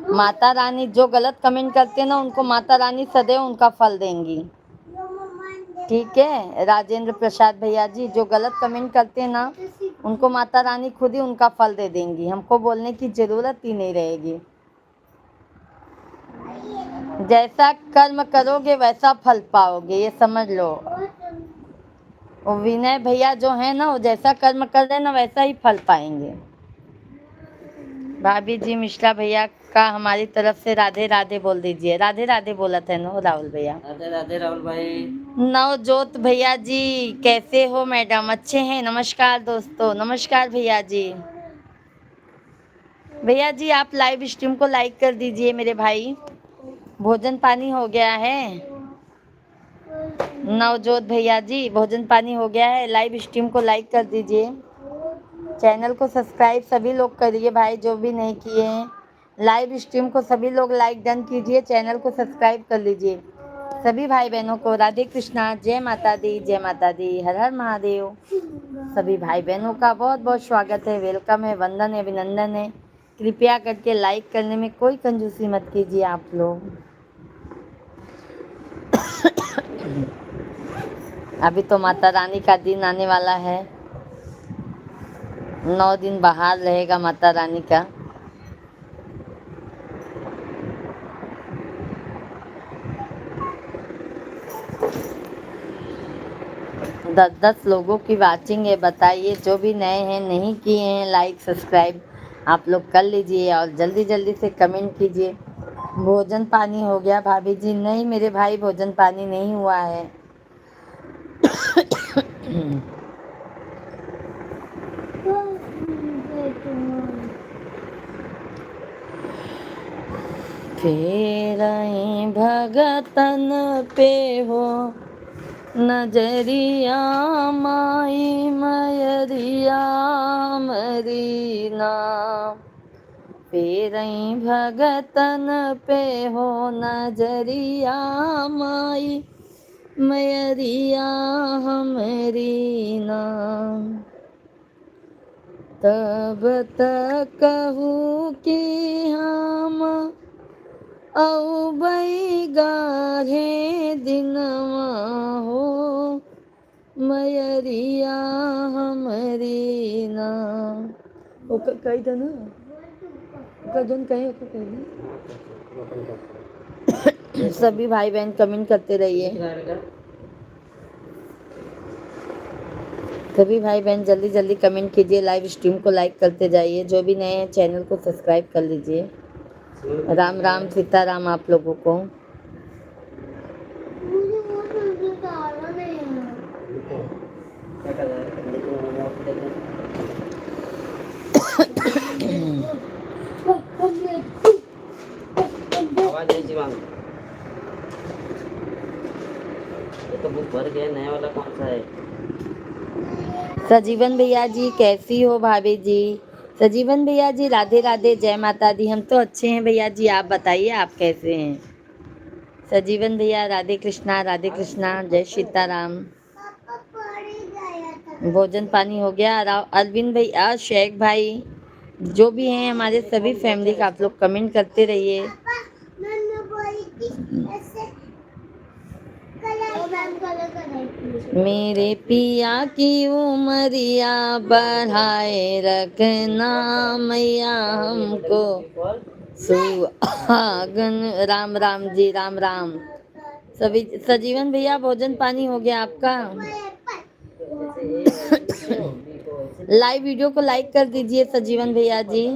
माता रानी जो गलत कमेंट करते हैं ना, उनको माता रानी सदैव उनका फल देंगी, ठीक है। राजेंद्र प्रसाद भैया जी, जो गलत कमेंट करते हैं ना, उनको माता रानी खुद ही उनका फल दे देंगी, हमको बोलने की जरूरत ही नहीं रहेगी। जैसा कर्म करोगे वैसा फल पाओगे, ये समझ लो। वो विनय भैया जो है ना, वो जैसा कर्म कर रहे हैं ना वैसा ही फल पाएंगे। भाभी जी मिश्रा भैया का हमारी तरफ से राधे राधे बोल दीजिए। राधे राधे बोला था ना राहुल भैया। राधे राधे राहुल भाई। नवजोत भैया जी कैसे हो मैडम, अच्छे हैं, नमस्कार दोस्तों, नमस्कार भैया जी। भैया जी आप लाइव स्ट्रीम को लाइक कर दीजिए मेरे भाई, भोजन पानी हो गया है। नवजोत भैया जी भोजन पानी हो गया है, लाइव स्ट्रीम को लाइक कर दीजिए, चैनल को सब्सक्राइब सभी लोग करिए भाई, जो भी नहीं किए हैं। लाइव स्ट्रीम को सभी लोग लाइक डन कीजिए, चैनल को सब्सक्राइब कर लीजिए। सभी भाई बहनों को राधे कृष्णा, जय माता दी, जय माता दी, हर हर महादेव। सभी भाई बहनों का बहुत बहुत स्वागत है, वेलकम है, वंदन है, अभिनंदन है। कृपया करके लाइक करने में कोई कंजूसी मत कीजिए आप लोग। अभी तो माता रानी का दिन आने वाला है, 9 दिन बाहर रहेगा माता रानी का। दस लोगों की वाचिंग है, बताइए जो भी नए हैं नहीं किए हैं लाइक सब्सक्राइब, आप लोग कर लीजिए और जल्दी जल्दी से कमेंट कीजिए। भोजन पानी हो गया भाभी जी? नहीं मेरे भाई, भोजन पानी नहीं हुआ है। फेरई भगतन पे हो नजरिया माई मयरिया मरीना। फेरई भगतन पे हो नजरिया माई मयरिया हमरी ना। तब तक कहूँ कि हम औ बई गाढ़े दिनवा हो मयरिया हमरी ना। ओकर कही था ना, ओकर जोन कहे ओकर कही ना। सभी भाई बहन कमेंट करते रहिए। सभी भाई बहन जल्दी जल्दी कमेंट कीजिए, लाइव स्ट्रीम को लाइक करते जाइए। जो भी नए हैं चैनल को सब्सक्राइब कर लीजिए। राम राम सीताराम आप लोगों को। मुझे वो नजर तो आ रहा नहीं है। क्या कर रहा है? आवाज नहीं जीवान। ये तो बुक भर गया, नया वाला कौन सा है? सजीवन भैया जी कैसी हो भाभी जी? सजीवन भैया जी राधे राधे, जय माता दी। हम तो अच्छे हैं भैया जी, आप बताइए आप कैसे हैं? सजीवन भैया राधे कृष्णा, जय सीताराम। पापा पढ़ ही गया था। भोजन पानी हो गया? अरविंद भैया, शेख भाई, जो भी हैं हमारे सभी फैमिली का आप लोग कमेंट करते रहिए। पापा मैंने बोली थी ऐसे कलर कराई। मेरे पिया की उमरिया बढ़ाए रखना मैया हमको सुहागन। राम राम जी, राम राम। सभी सजीवन भैया भोजन पानी हो गया आपका? लाइव वीडियो को लाइक कर दीजिए सजीवन भैया जी।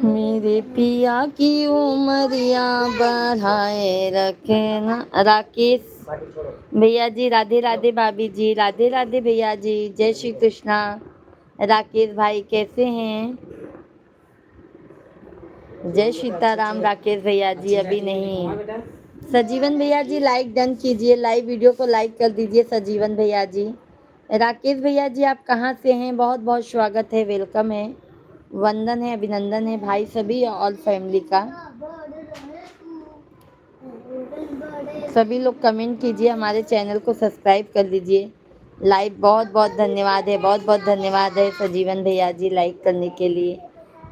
मेरे पिया की उमरिया बढ़ाए रखना। राकेश भैया जी राधे राधे, भाभी जी राधे राधे, भैया जी जय श्री कृष्णा। राकेश भाई कैसे हैं? जय सीताराम राकेश भैया जी। अभी नहीं। सजीवन भैया जी लाइक डन कीजिए, लाइव वीडियो को लाइक कर दीजिए सजीवन भैया जी। राकेश भैया जी आप कहाँ से हैं? बहुत बहुत स्वागत है, वेलकम है, वंदन है, अभिनंदन है भाई सभी ऑल फैमिली का। सभी लोग कमेंट कीजिए, हमारे चैनल को सब्सक्राइब कर लीजिए। लाइक बहुत बहुत धन्यवाद है, बहुत बहुत धन्यवाद है सजीवन भैया जी लाइक करने के लिए।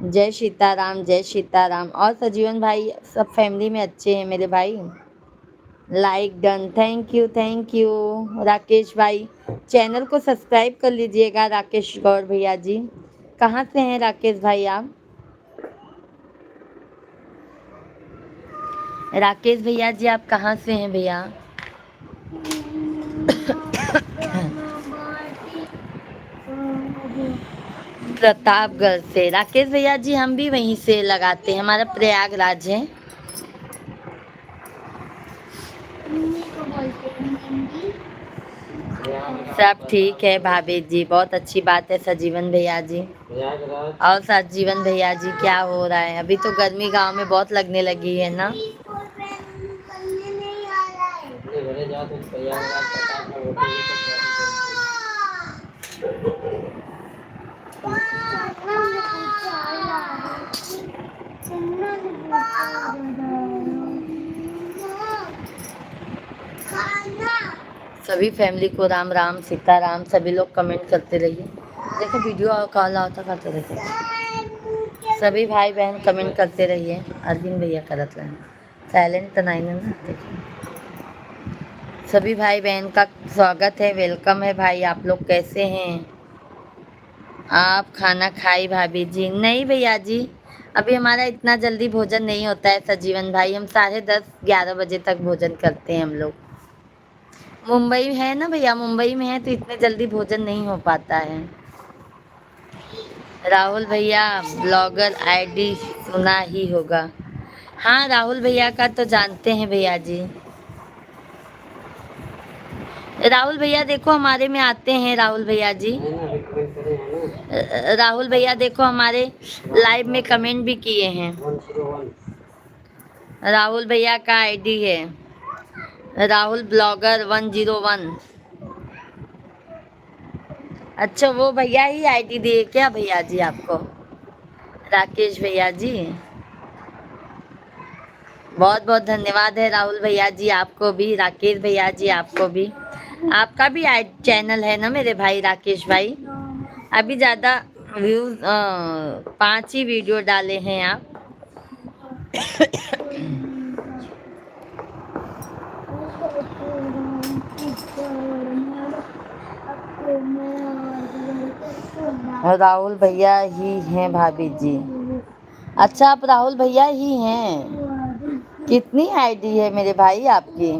जय सीताराम, जय सीताराम। और सजीवन भाई सब फैमिली में अच्छे हैं मेरे भाई? Like done, thank you thank you. Rakesh भाई चैनल को सब्सक्राइब कर लीजिएगा। राकेश गौर भैया जी कहाँ से हैं राकेश भाई आप? राकेश भैया जी आप कहाँ से हैं भैया? प्रतापगढ़ से। राकेश भैया जी हम भी वहीं से लगाते हैं, हमारा प्रयागराज है। सब ठीक है भाभी जी, बहुत अच्छी बात है सजीवन भैया जी। और सजीवन भैया जी क्या हो रहा है? अभी तो गर्मी गांव में बहुत लगने लगी है ना। सभी फैमिली को राम राम सीताराम। सभी लोग कमेंट करते रहिए। देखो वीडियो कॉल आता करते रहिए। सभी भाई बहन कमेंट करते रहिए। अरविंद भैया करत रहे साइलेंट तो नहीं ना। देखिए सभी भाई बहन का स्वागत है, वेलकम है भाई। आप लोग कैसे हैं? आप खाना खाई भाभी जी? नहीं भैया जी अभी हमारा इतना जल्दी भोजन नहीं होता है सजीवन भाई। हम 10:30 11 बजे तक भोजन करते हैं हम लोग। मुंबई है ना भैया, मुंबई में है तो इतने जल्दी भोजन नहीं हो पाता है। राहुल भैया ब्लॉगर आईडी सुना ही होगा। हाँ राहुल भैया का तो जानते हैं भैया जी। राहुल भैया देखो हमारे में आते हैं, राहुल भैया जी। है ना, रिकमेंड करे हैं ना। राहुल भैया देखो हमारे लाइव में कमेंट भी किए हैं। 101 राहुल भैया का आईडी है राहुल ब्लॉगर 101। अच्छा वो भैया ही आईडी दिए क्या भैया जी आपको? राकेश भैया जी, बहुत बहुत धन्यवाद है राहुल भैया जी आपको भी, राकेश भैया जी आपको भी। आपका भी चैनल है ना मेरे भाई राकेश भाई? अभी ज़्यादा व्यूज 5 ही वीडियो डाले हैं आप। राहुल भैया ही हैं भाभी जी। अच्छा आप राहुल भैया ही हैं। कितनी आईडी है मेरे भाई आपकी?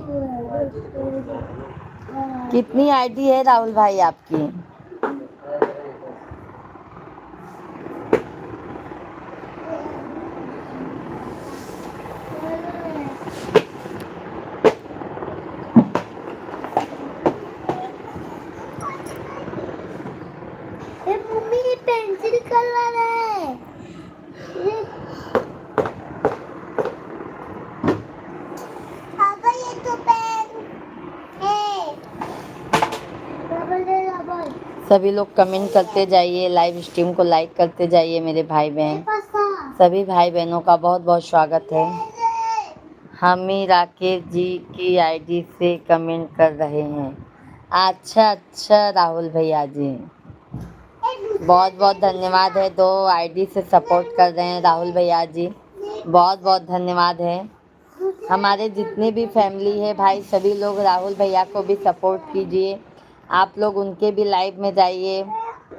कितनी आईडी है राहुल भाई आपकी? मम्मी पेंसिल कलर है। पापा ये तो पेन है। रबर दे रबर। सभी लोग कमेंट करते जाइए, लाइव स्ट्रीम को लाइक करते जाइए मेरे भाई बहन। सभी भाई बहनों का बहुत बहुत स्वागत है। हम ही राकेश जी की आईडी से कमेंट कर रहे हैं। अच्छा अच्छा राहुल भैया जी, बहुत बहुत धन्यवाद है। 2 आईडी से सपोर्ट कर रहे हैं राहुल भैया जी, बहुत बहुत धन्यवाद है। हमारे जितने भी फैमिली है भाई, सभी लोग राहुल भैया को भी सपोर्ट कीजिए। आप लोग उनके भी लाइव में जाइए,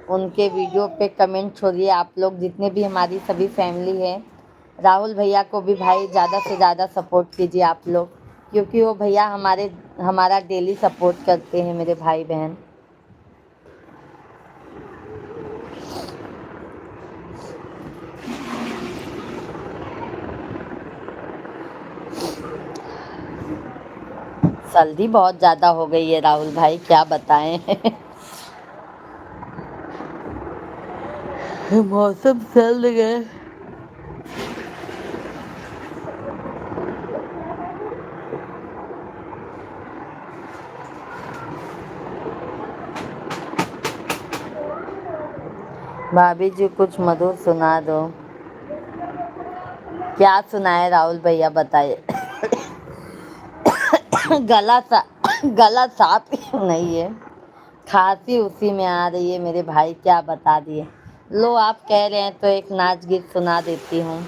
उनके वीडियो पे कमेंट छोड़िए। आप लोग जितने भी हमारी सभी फैमिली है, राहुल भैया को भी भाई ज़्यादा से ज़्यादा सपोर्ट कीजिए आप लोग, क्योंकि वो भैया हमारा डेली सपोर्ट करते हैं मेरे भाई बहन। सर्दी बहुत ज़्यादा हो गई है राहुल भाई, क्या बताएं। मौसम सर्द गए। भाभी जी कुछ मधुर सुना दो। क्या सुनाए राहुल भैया बताइए। गला साफ नहीं है, खांसी उसी में आ रही है मेरे भाई, क्या बता दिए। लो आप कह रहे हैं तो एक नाच गीत सुना देती हूँ।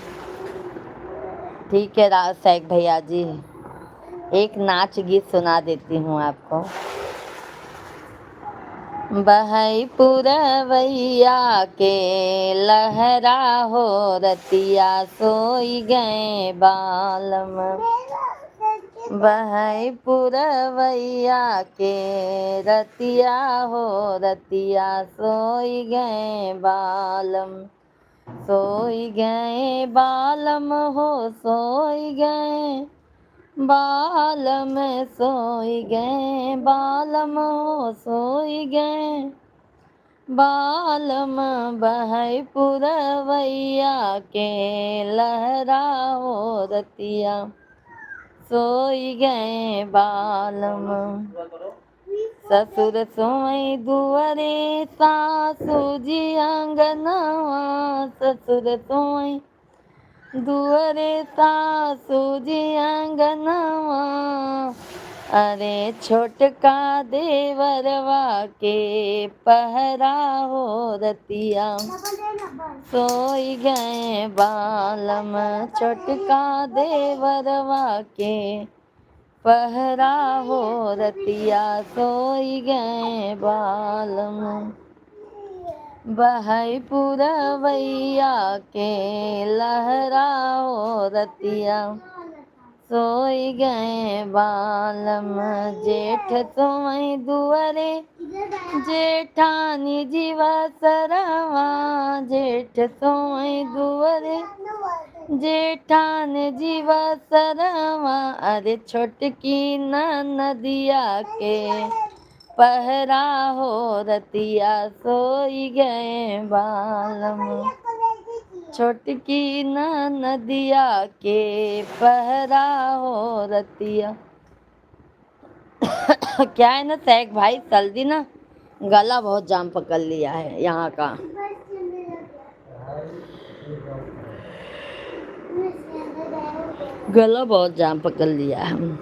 ठीक है शेख भैया जी, एक नाच गीत सुना देती हूँ आपको। बहई पुरवैया के लहरा हो रतिया सोई गए बालम। बहई पुरवैया के रतिया हो रतिया सोई गए बालम। सोई गए बालम हो सोई गए बालम, सोई गए बालम हो सोई गए बालम। बहई पुरवैया के लहरा हो रतिया सोई गए बालम। ससुर सोई दुअरे सासू जी अंगनवा। ससुर सोई दुअरे सासू जी अंगनवा। अरे छोटका देवरवा के पहरा हो रतिया सोई गए बालम। छोटका देवरवा के पहरा हो रतिया सोई गए बालम। बहई पुरवैया के लहरा हो रतिया सोई गए बालम जेठ सोई दुअरे जेठानी जीवा सरवा जेठ सोई दुअरे जेठान जीवा सरवा अरे छोटकी नदिया के पहरा हो रतिया सोई गए बालम छोटकी नदिया के पहरा हो रतिया। क्या है ना सैक भाई, सर्दी ना गला बहुत जाम पकड़ लिया है यहाँ का। गला बहुत जाम पकड़ लिया है।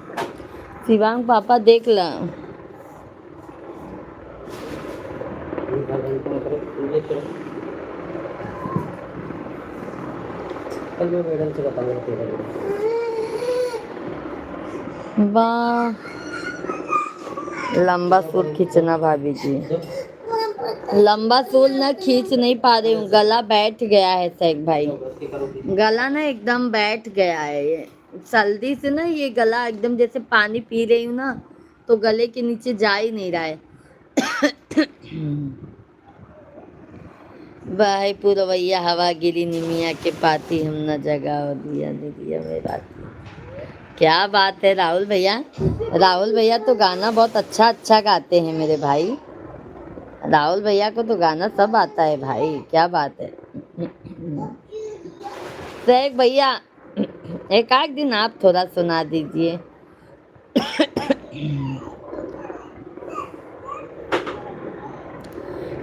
शिवांग पापा देख ला। कल मैं मैडम से बताऊंगा। वाह लंबा सूट खींचना भाभी जी, लंबा सूट ना खींच नहीं पा रही हूँ, गला बैठ गया है सैक भाई, गला ना एकदम बैठ गया है। ये सर्दी से ना ये गला एकदम जैसे पानी पी रही हूँ ना तो गले के नीचे जा ही नहीं रहा है। भाई पुरवैया हवा गिरी निमिया के पाती हम न जगा दिया दे दिया मेरा। क्या बात है राहुल भैया, राहुल भैया तो गाना बहुत अच्छा अच्छा गाते हैं मेरे भाई, राहुल भैया को तो गाना सब आता है भाई, क्या बात है। सैक भैया एक आध दिन आप थोड़ा सुना दीजिए।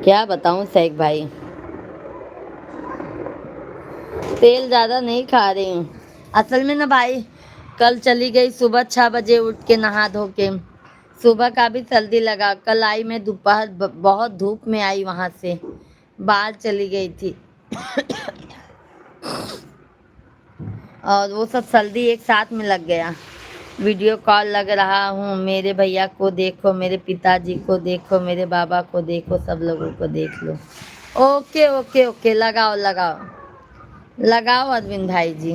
क्या बताऊं सैक भाई, तेल ज़्यादा नहीं खा रही हूँ असल में ना भाई, कल चली गई सुबह 6 बजे उठ के नहा धो के, सुबह का भी सर्दी लगा, कल आई मैं दोपहर बहुत धूप में आई वहाँ से, बाहर चली गई थी और वो सब सर्दी एक साथ में लग गया। वीडियो कॉल लग रहा हूँ, मेरे भैया को देखो, मेरे पिताजी को देखो, मेरे बाबा को देखो, सब लोगों को देख लो। ओके ओके ओके लगाओ लगाओ लगाओ अरविंद भाई जी,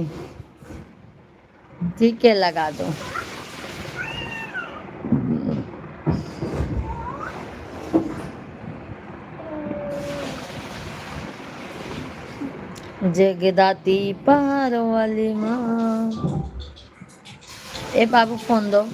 ठीक है लगा दो। जगदाती पार वाली माँ, ए बाबू फोन दो।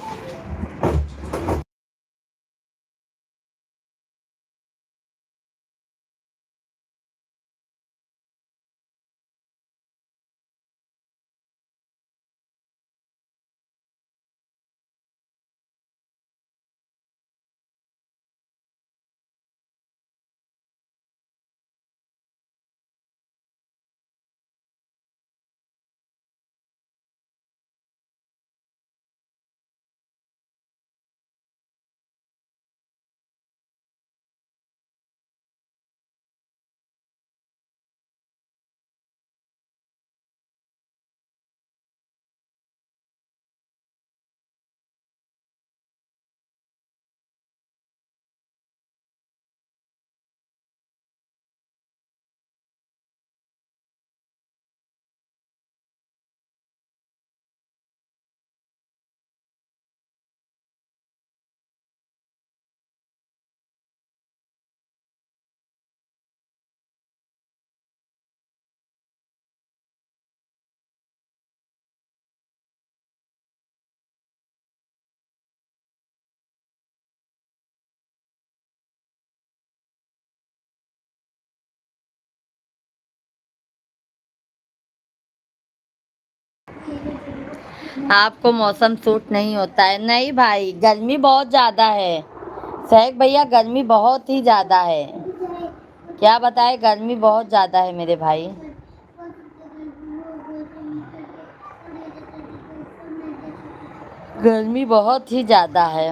आपको मौसम सूट नहीं होता है? नहीं भाई गर्मी बहुत ज़्यादा है सैक भैया, गर्मी बहुत ही ज़्यादा है, क्या बताए गर्मी बहुत ज़्यादा है मेरे भाई। गर्मी बहुत ही ज़्यादा है।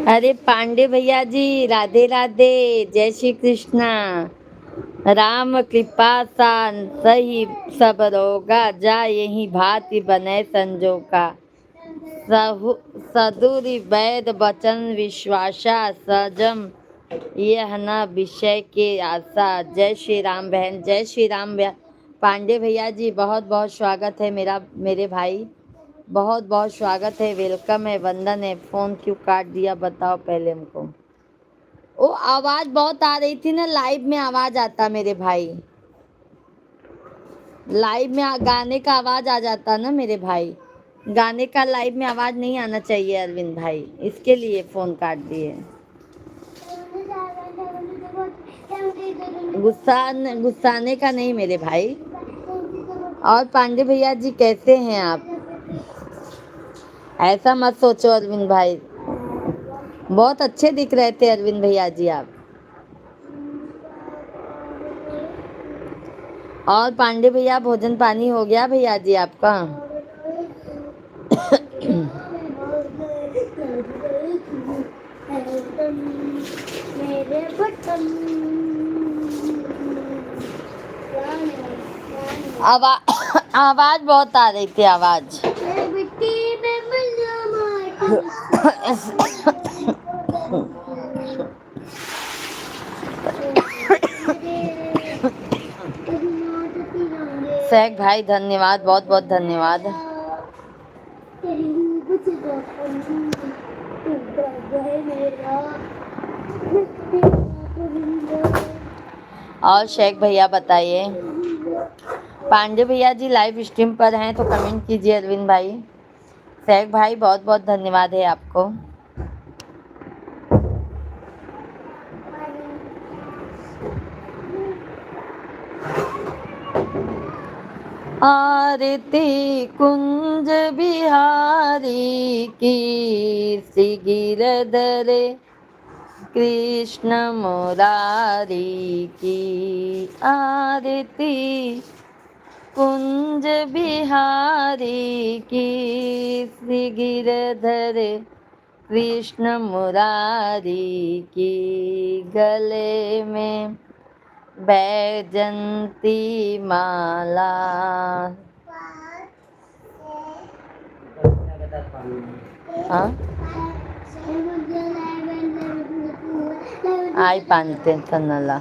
अरे पांडे भैया जी, राधे राधे, जय श्री कृष्णा। राम कृपा सान सही सब रोगा, जा यही भांति बने संजोगा। सदुरि वैद वचन विश्वासा, सजम यह न विषय के आशा। जय श्री राम बहन, जय श्री राम भैया। पांडे भैया जी बहुत बहुत स्वागत है मेरे भाई, बहुत बहुत स्वागत है, वेलकम है, वंदन है। फोन क्यों काट दिया बताओ पहले हमको। वो आवाज बहुत आ रही थी ना, लाइव में आवाज आता मेरे भाई, लाइव में गाने का आवाज आ जाता ना मेरे भाई, गाने का लाइव में आवाज नहीं आना चाहिए अरविंद भाई, इसके लिए फोन काट दिए। गुस्साने का नहीं मेरे भाई। और पांडे भैया जी कैसे हैं आप? ऐसा मत सोचो अरविंद भाई, बहुत अच्छे दिख रहे थे अरविंद भैया जी आप। और पांडे भैया भोजन पानी हो गया भैया जी आपका? आवाज बहुत आ रही थी आवाज। शेख भाई धन्यवाद, बहुत बहुत धन्यवाद। और शेख भैया बताइए, पांडे भैया जी लाइव स्ट्रीम पर हैं तो कमेंट कीजिए अरविंद भाई। शेख भाई बहुत बहुत धन्यवाद है आपको। आरती कुंज बिहारी की, श्री गिरधर कृष्ण मुरारी की। आरती कुंज बिहारी की, श्री गिरधर कृष्ण मुरारी की। गले में बैजंती माला। हाँ आई पानी टेंशन नला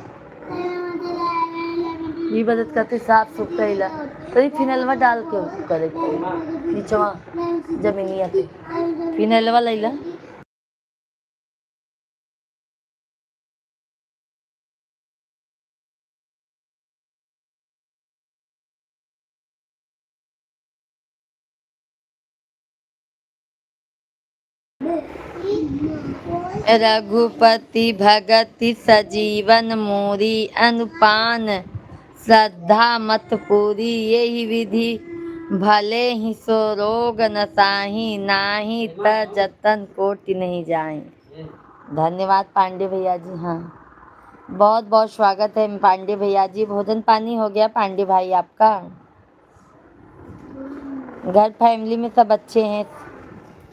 ये बदत करते साफ सुफ करेला तरी फिनलवा डाल के करे नीचवा जमीनिया के फिनलवा लैला। रघुपति भगति सजीवन मोरी, अनुपान श्रद्धा मत पूरी। यही विधि भले ही सो रोग नसाही, नाही त जतन कोटि नहीं जाए। धन्यवाद पांडे भैया जी। हाँ बहुत बहुत स्वागत है पांडे भैया जी। भोजन पानी हो गया पांडे भाई आपका? घर फैमिली में सब अच्छे हैं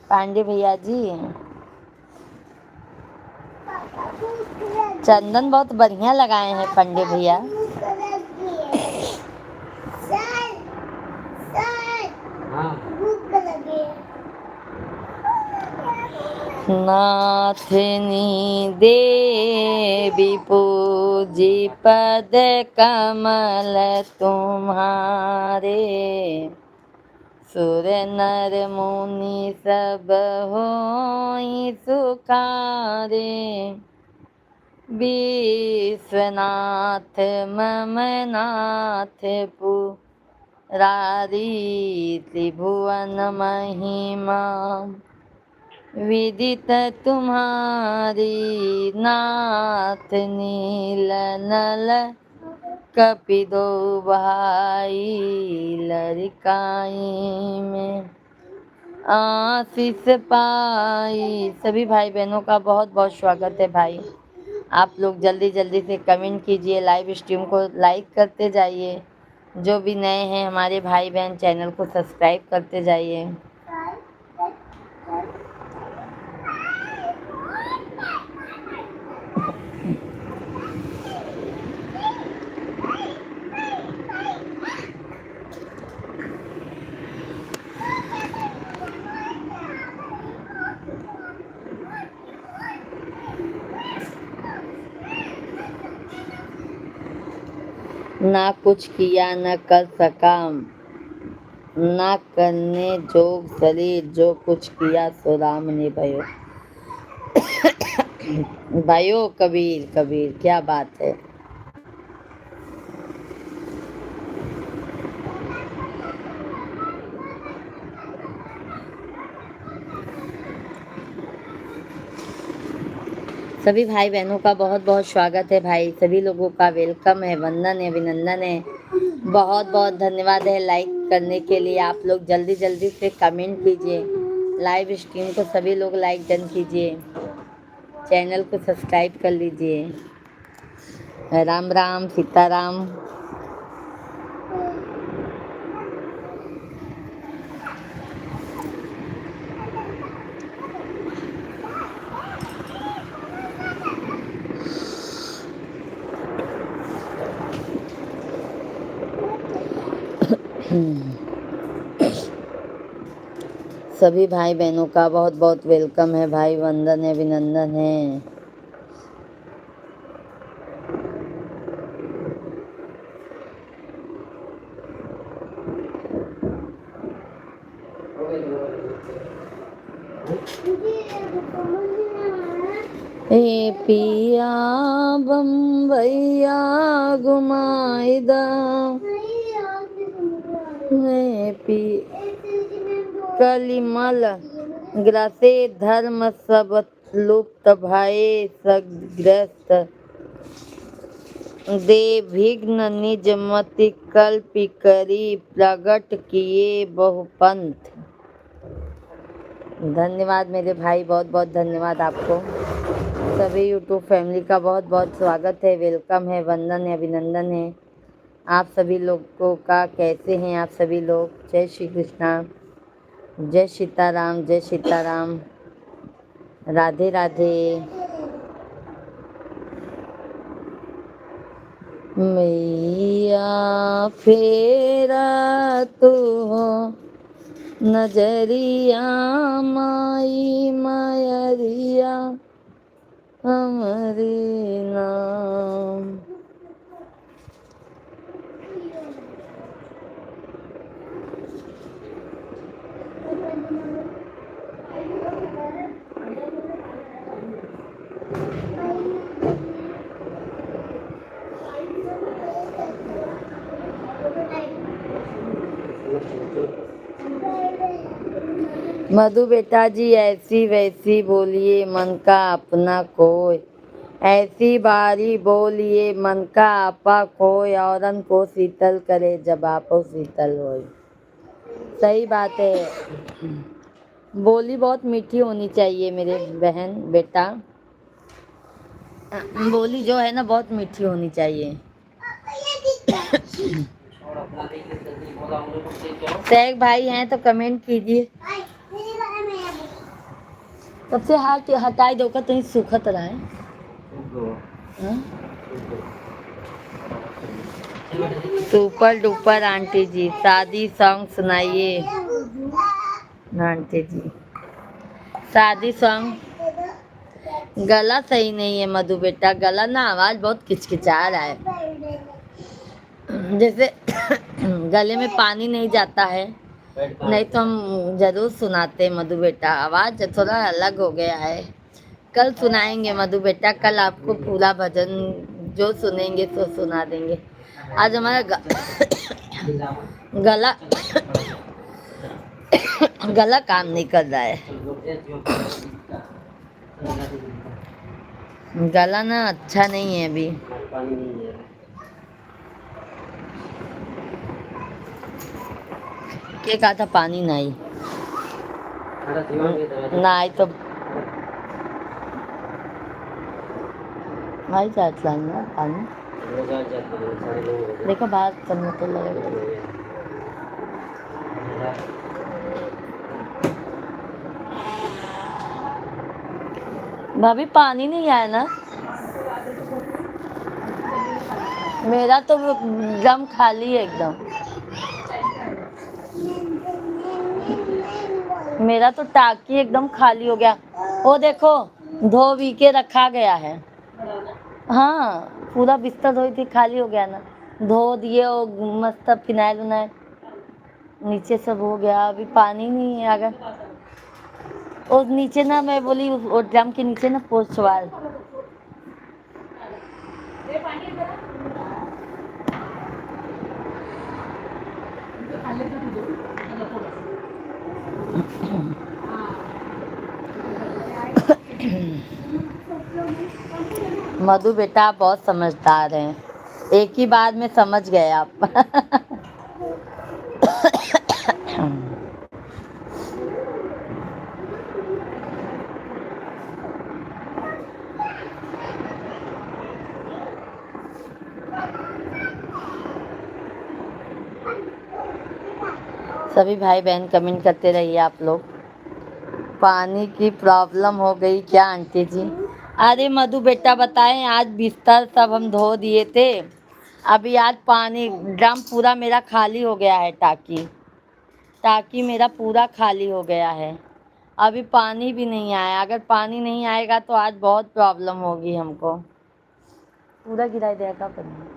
पांडे भैया जी? चंदन बहुत बढ़िया लगाए हैं पांडे भैया। नाथनी देवी पूजी पद कमल तुम्हारे, सुर नर मुनि सब होई सुखारे। विश्वनाथ ममनाथ पुरारी, त्रिभुवन महिमा विदित तुम्हारी। नाथ नील नल कपिदो भाई, लड़काई में आशीष पाई। सभी भाई बहनों का बहुत बहुत स्वागत है भाई। आप लोग जल्दी जल्दी से कमेंट कीजिए, लाइव स्ट्रीम को लाइक करते जाइए। जो भी नए हैं हमारे भाई बहन चैनल को सब्सक्राइब करते जाइए। ना कुछ किया न कर सका, ना करने जोग शरीर, जो कुछ किया सो राम ने भयो। भयो कबीर कबीर, क्या बात है। सभी भाई बहनों का बहुत बहुत स्वागत है भाई, सभी लोगों का वेलकम है, वंदन है, अभिनंदन है, बहुत बहुत धन्यवाद है लाइक करने के लिए। आप लोग जल्दी जल्दी से कमेंट कीजिए, लाइव स्ट्रीम को सभी लोग लाइक डन कीजिए, चैनल को सब्सक्राइब कर लीजिए। राम राम सीताराम। सभी भाई बहनों का बहुत बहुत वेलकम है भाई, वंदन है, अभिनंदन है। ए पिया बम्बैया घुमाइदा, पी कलिमल ग्रसे धर्म सब लुप्त भये सग्रस्त, दे विघ्न निज मति कल्पि करी, प्रगट किए बहुपंथ। धन्यवाद मेरे भाई, बहुत बहुत धन्यवाद आपको। सभी यूट्यूब फैमिली का बहुत बहुत स्वागत है, वेलकम है, वंदन है, अभिनंदन है। आप सभी लोगों का कैसे हैं आप सभी लोग। जय श्री कृष्णा, जय सीताराम, जय सीताराम, राधे राधे। मैया फेरा तू हो नजरिया, माई मायरिया हमारे नाम। मधु बेटा जी ऐसी वैसी बोलिए मन का अपना कोई, ऐसी बारी बोलिए मन का आपा कोई, औरन को शीतल करे जब आपो शीतल होए। सही बात है, बोली बहुत मीठी होनी चाहिए मेरे बहन बेटा, बोली जो है ना बहुत मीठी होनी चाहिए। शेख भाई हैं तो कमेंट कीजिए। सबसे हाथ हटाई दो का तो सुखत रहा है। सुपर डुपर आंटी जी, शादी सॉन्ग सुनाइए। आंटी जी शादी सॉन्ग, गला सही नहीं है मधु बेटा, गला ना आवाज बहुत किचकिचा रहा है, जैसे गले में पानी नहीं जाता है, नहीं तो हम जरूर सुनाते मधु बेटा, आवाज थोड़ा अलग हो गया है। कल सुनाएंगे मधु बेटा, कल आपको पूरा भजन जो सुनेंगे तो सुना देंगे। आज हमारा गला गला काम नहीं कर रहा है, गला ना अच्छा नहीं है अभी। क्या कहा था, पानी नहीं नहीं तो भाई जात लाना पानी, देखो बात करने तो लगेगा। भाभी पानी नहीं आया ना, मेरा तो ड्रम खाली है एकदम, मेरा तो टाकी एकदम खाली हो गया। वो देखो धो भी के रखा गया है, हाँ पूरा बिस्तर धोई थी, खाली हो गया ना, धो दिए वो मस्त फिनाइल उनाइल नीचे सब हो गया, अभी पानी नहीं है। अगर उस नीचे ना मैं बोली उस ड्रम के नीचे ना पोछवाल मधु बेटा आप बहुत समझदार हैं, एक ही बार में समझ गए आप। सभी भाई बहन कमेंट करते रहिए आप लोग। पानी की प्रॉब्लम हो गई क्या आंटी जी? अरे मधु बेटा बताएं, आज बिस्तर सब हम धो दिए थे, अभी आज पानी ड्रम पूरा मेरा खाली हो गया है, टाकी मेरा पूरा खाली हो गया है, अभी पानी भी नहीं आया। अगर पानी नहीं आएगा तो आज बहुत प्रॉब्लम होगी हमको। पूरा गिरा देगा पानी।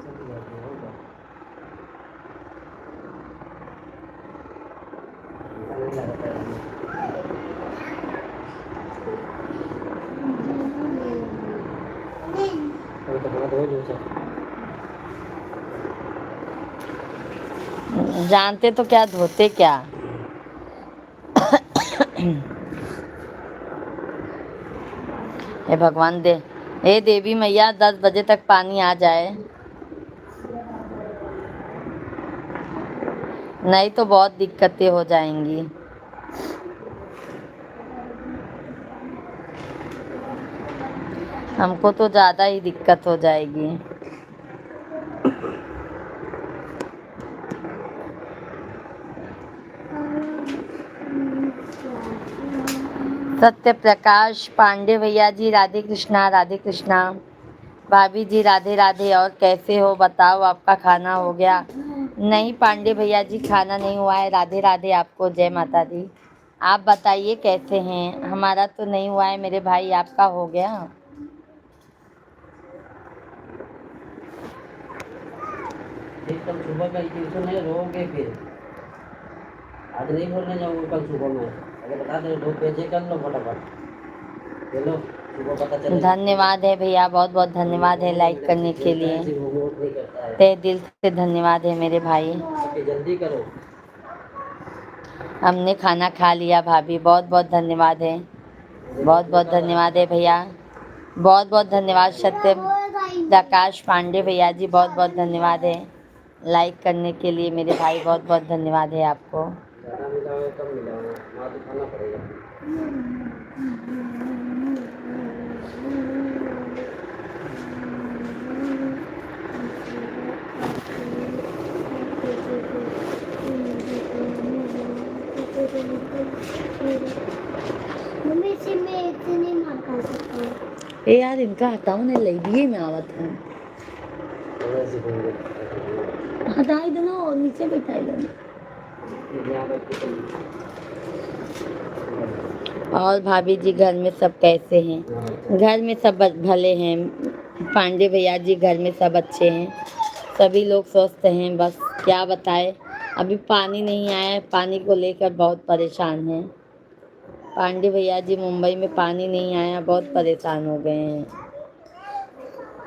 जानते तो क्या धोते क्या। हे भगवान दे, हे देवी मैया 10 बजे तक पानी आ जाए, नहीं तो बहुत दिक्कतें हो जाएंगी। हमको तो ज़्यादा ही दिक्कत हो जाएगी। सत्य प्रकाश पांडे भैया जी राधे कृष्णा, राधे कृष्णा। भाभी जी राधे राधे, और कैसे हो बताओ, आपका खाना हो गया? नहीं पांडे भैया जी खाना नहीं हुआ है। राधे राधे आपको, जय माता दी। आप बताइए कैसे हैं? हमारा तो नहीं हुआ है मेरे भाई, आपका हो गया? कल सुबह का ट्यूशन है, रोगे फिर आज नहीं बोलने जाऊंगा कल सुबह में। अगर बता दे 2 पेजे कर लो फटाफट, चलो सुबह पता चलेगा। धन्यवाद है भैया, बहुत बहुत धन्यवाद है लाइक करने के लिए, तहे दिल से धन्यवाद है मेरे भाई। जल्दी करो। हमने खाना खा लिया भाभी, बहुत बहुत धन्यवाद है, बहुत बहुत धन्यवाद है भैया, बहुत बहुत धन्यवाद। सत्य प्रकाश पांडे भैया जी बहुत बहुत धन्यवाद है लाइक करने के लिए मेरे भाई, बहुत बहुत धन्यवाद है आपको। ज़्यादा मिलाओगे कम मिलाओगे, वहाँ तो खाना पड़ेगा। मम्मी से मैं एक से नहीं मार खा सकता। ए यार इनका हटाओ ने ले दिए मैं आवत हूँ, हटाई देना और नीचे बैठाई देना। और भाभी जी घर में सब कैसे हैं? घर में सब भले हैं पांडे भैया जी, घर में सब अच्छे हैं, सभी लोग स्वस्थ हैं। बस क्या बताए, अभी पानी नहीं आया है, पानी को लेकर बहुत परेशान हैं। पांडे भैया जी मुंबई में पानी नहीं आया, बहुत परेशान हो गए हैं,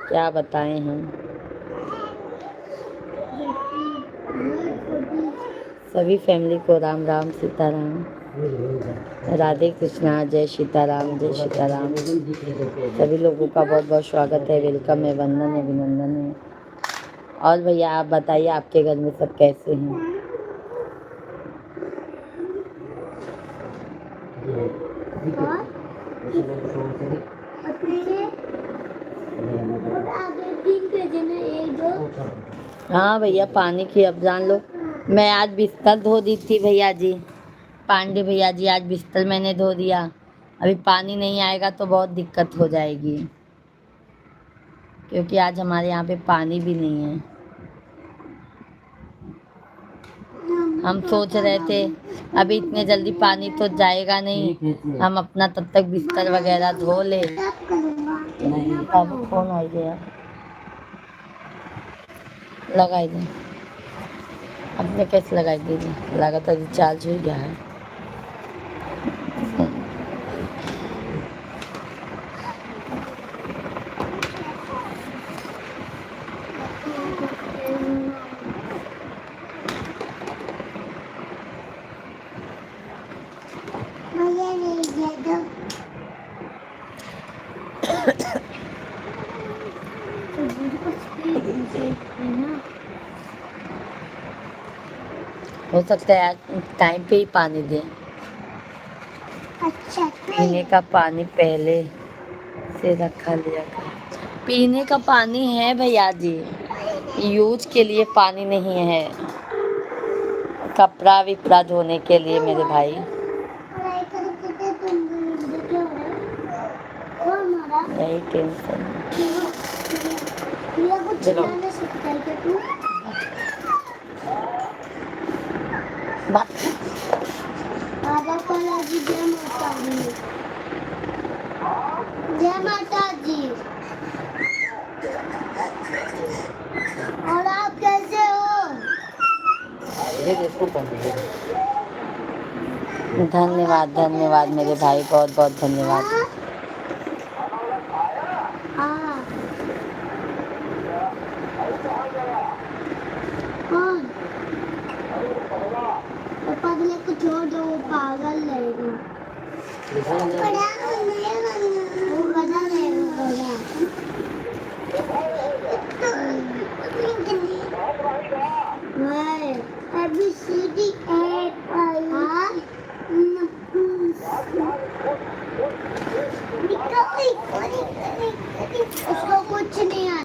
क्या बताएं हम। सभी फैमिली को राम राम सीताराम, राधे कृष्णा, जय सीताराम, जय सीताराम। सभी लोगों का बहुत बहुत स्वागत है, वेलकम है, वंदन है, अभिनंदन है। और भैया आप बताइए आपके घर में सब कैसे हैं? हाँ भैया पानी की अब जान लो, मैं आज बिस्तर धो दी थी भैया जी, पांडे भैया जी आज बिस्तर मैंने धो दिया, अभी पानी नहीं आएगा तो बहुत दिक्कत हो जाएगी, क्योंकि आज हमारे यहाँ पे पानी भी नहीं है। हम सोच रहे थे अभी इतने जल्दी पानी तो जाएगा नहीं, हम अपना तब तक बिस्तर वगैरह धो ले। अब फोन आ गया, लगाई दे। अपने कैसे लगाई दीजिए, लगातार रिचार्ज हो गया है। मुझे नहीं दे दो। हो सकता है आज टाइम पे ही पानी दे। अच्छा पीने का पानी पहले से रखा लिया कर। पीने का पानी है भैया जी, यूज के लिए पानी नहीं है, कपड़ा विपड़ा धोने के लिए मेरे भाई। पढ़ाई करके दे दूंगी। क्या हो रहा है? कौन मारा? यही टेंशन है। मेरा कुछ चलो। चिल्लाने सीखता है क्या तू? बात बाबा कला जी जय माता दी। जय माता जी। और आप कैसे हो? ये देखो कर दीजिए। धन्यवाद धन्यवाद मेरे भाई, बहुत बहुत धन्यवाद। हाँ। कौन? पापा अगले को छोड़ दो, वो पागल रहेगा। वो गधा रहेगा, गधा। ABCD उसको कुछ नहीं आता।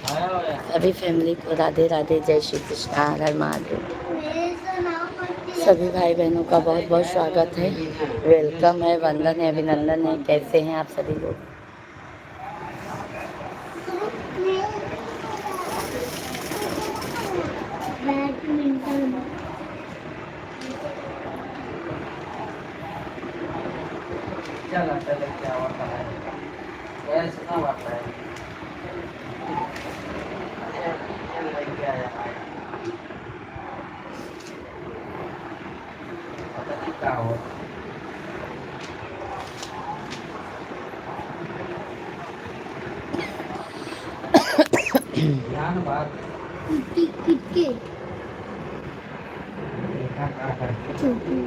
सभी फैमिली को राधे राधे, जय श्री कृष्ण, हर हर महादेव। मेरे से नाम पढ़ती है। सभी भाई बहनों का बहुत बहुत स्वागत है, वेलकम है, वंदन है, अभिनंदन है। कैसे हैं आप सभी लोग? बैडमिंटन। चल चल क्या होता है, कैसे ना होता है। अरे चल लेके आया भाई, पता नहीं क्या हो। ध्यान बात किटके देखा क्या कर छोटी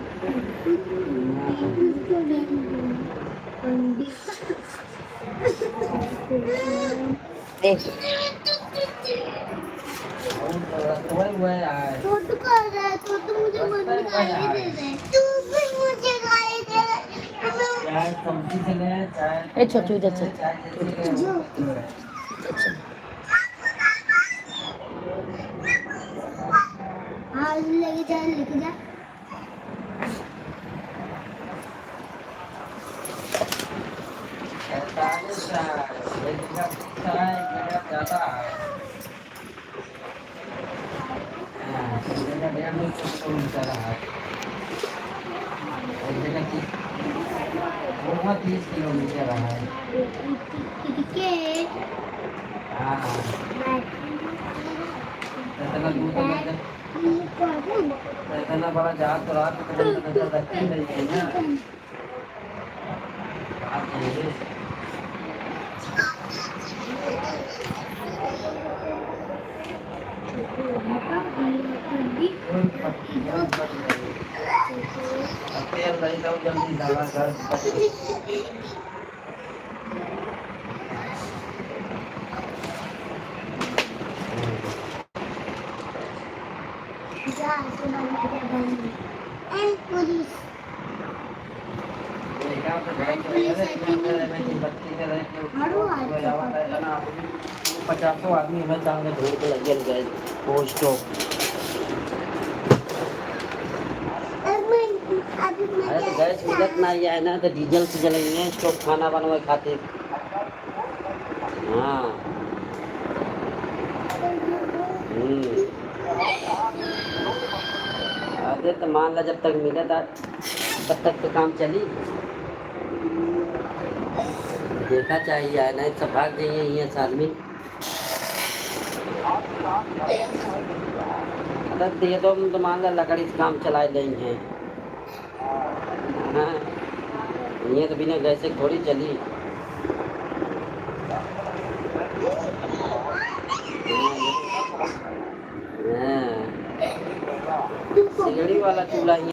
देख वही हुआ है यार। छोटू कर रहा है, छोटू मुझे गाली दे रहा है। तू भी मुझे गाली दे रहा है। चाय सब्जी से ले, चाय ए छोटू इधर चल। चाय जैसे ले, जो अच्छा, हाँ लेके जा, लेके जा। ऐसा है चाय, एक कप चाय मेरा ज्यादा है। हाँ, मेरा 150 किलोमीटर है, एक जगह की वो 30 किलोमीटर है। किटके हाँ, इतना दूर तो मतलब इतना बड़ा जहाज तो रात को बंद नजर रखती नहीं है ना। रात में ये कोई पत्तियाँ बन रही, अब तेल नहीं तो जल्दी डाला घर पुलिस देखा तो घर के रहे थे, अंदर में की बत्ती के रहे थे, वो जावा था ना 50 आदमी में चांगे धूप के लगे गए पोस्ट अभी अरे तो गैस मिलत ना है ना, तो डीजल से जलेंगे स्टोव खाना बनवाए खातिर। हाँ अरे तो मान ला जब तक मिले था तब तक तो काम चली। देखा चाहिए है नहीं सब भाग जाइए ये आदमी। अरे ये तो मान ला लकड़ी से काम चला लेंगे। हाँ ये तो बिना गैस से थोड़ी चली। हाँ सिगड़ी वाला चूल्हा ही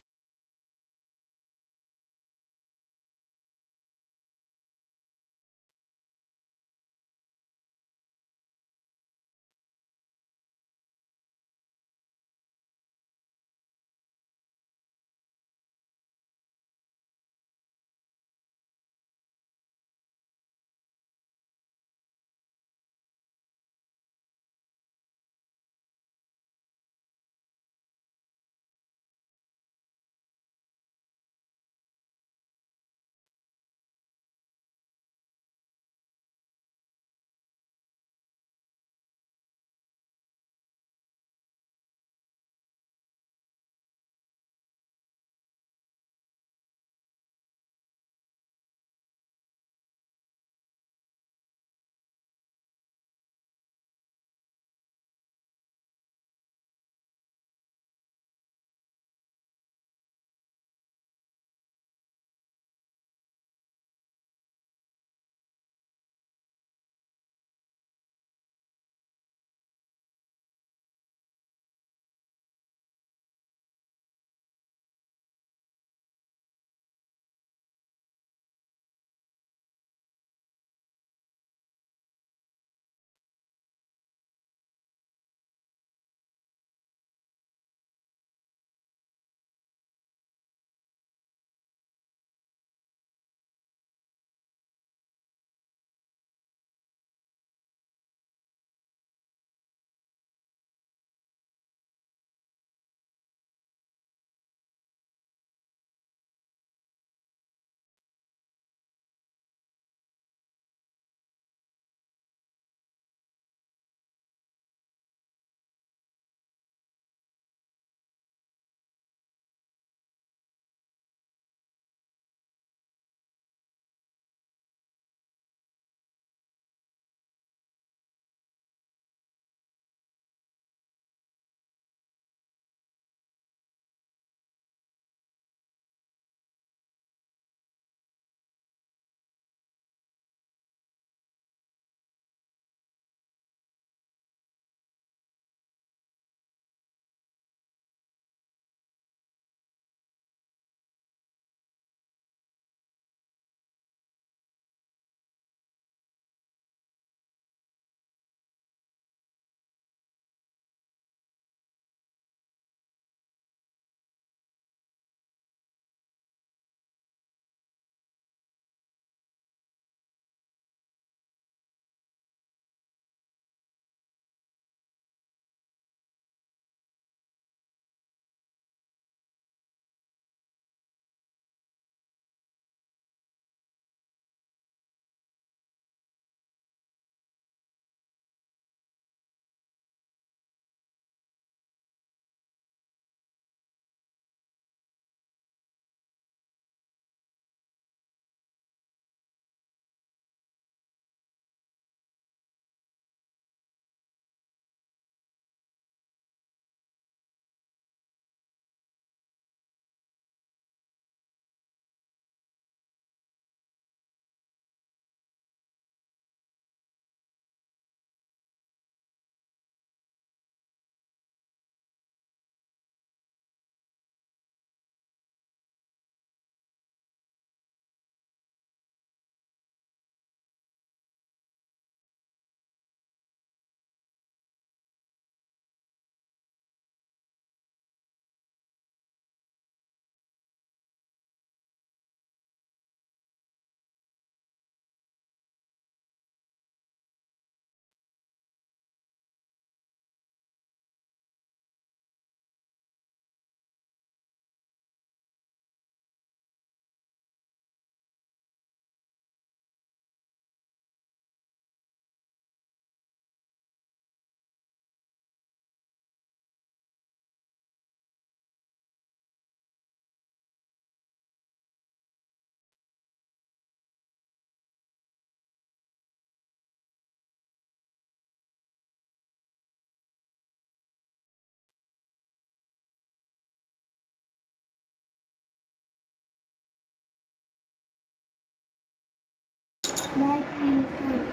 बैडमिंटन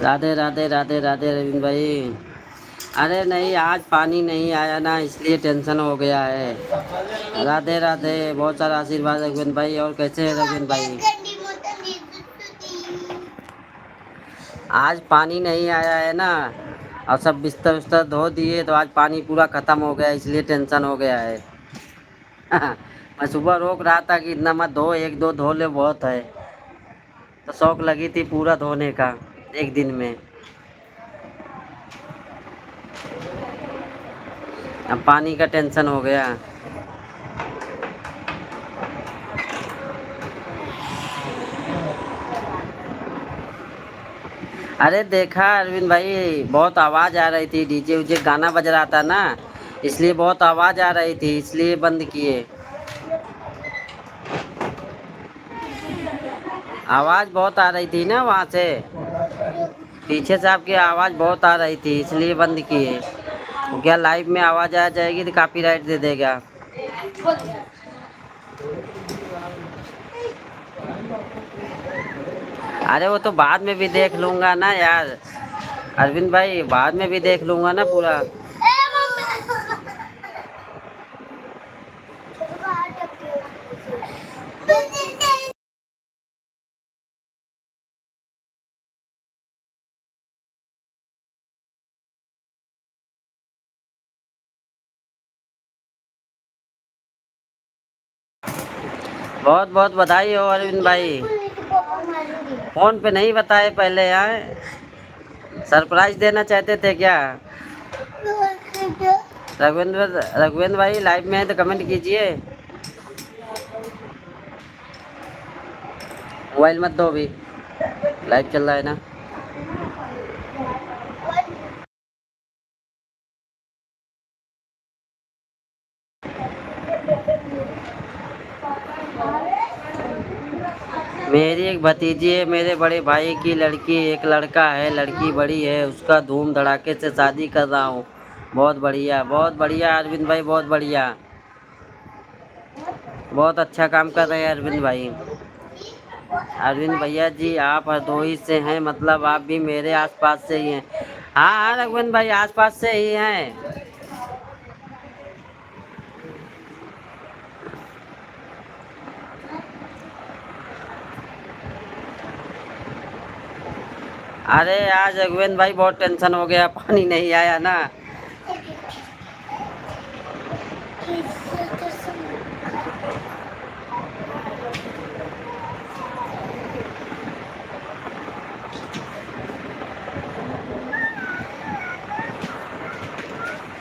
राधे राधे राधे राधे रविंद्र भाई। अरे नहीं, आज पानी नहीं आया ना, इसलिए टेंशन हो गया है। राधे राधे, बहुत सारा आशीर्वाद रघुवेंद्र भाई। और कैसे हैं रघुवेंद्र भाई? आज पानी नहीं आया है ना, और सब बिस्तर उस्तर धो दिए, तो आज पानी पूरा ख़त्म हो गया, इसलिए टेंशन हो गया है। मैं सुबह रोक रहा था कि इतना मत धो, एक दो धो ले बहुत है, तो शौक लगी थी पूरा धोने का एक दिन में। अब पानी का टेंशन हो गया। अरे देखा अरविंद भाई, बहुत आवाज़ आ रही थी, डीजे उजे गाना बज रहा था ना, इसलिए बहुत आवाज़ आ रही थी, इसलिए बंद किए। आवाज़ बहुत आ रही थी ना वहाँ से, पीछे से आपकी आवाज़ बहुत आ रही थी, इसलिए बंद किए। तो क्या लाइव में आवाज़ आ जाएगी तो कॉपीराइट दे देगा। अरे वो तो बाद में भी देख लूँगा ना यार अरविंद भाई, बाद में भी देख लूँगा ना पूरा। बहुत बहुत बधाई हो अरविंद भाई। फ़ोन पे नहीं बताए पहले यार, सरप्राइज देना चाहते थे क्या? रघुवेंद्र भाई लाइव में है तो कमेंट कीजिए। मोबाइल मत दो अभी, लाइव चल रहा है ना। मेरी एक भतीजी है, मेरे बड़े भाई की लड़की, एक लड़का है, लड़की बड़ी है, उसका धूम धड़ाके से शादी कर रहा हूँ। बहुत बढ़िया अरविंद भाई, बहुत बढ़िया, बहुत अच्छा काम कर रहे हैं अरविंद भाई। अरविंद भैया जी, आप हरदोई से हैं, मतलब आप भी मेरे आसपास से ही हैं। हाँ हाँ रघुवेंद्र भाई, आसपास से ही हैं। अरे आज रघुवेंद्र भाई बहुत टेंशन हो गया, पानी नहीं आया ना।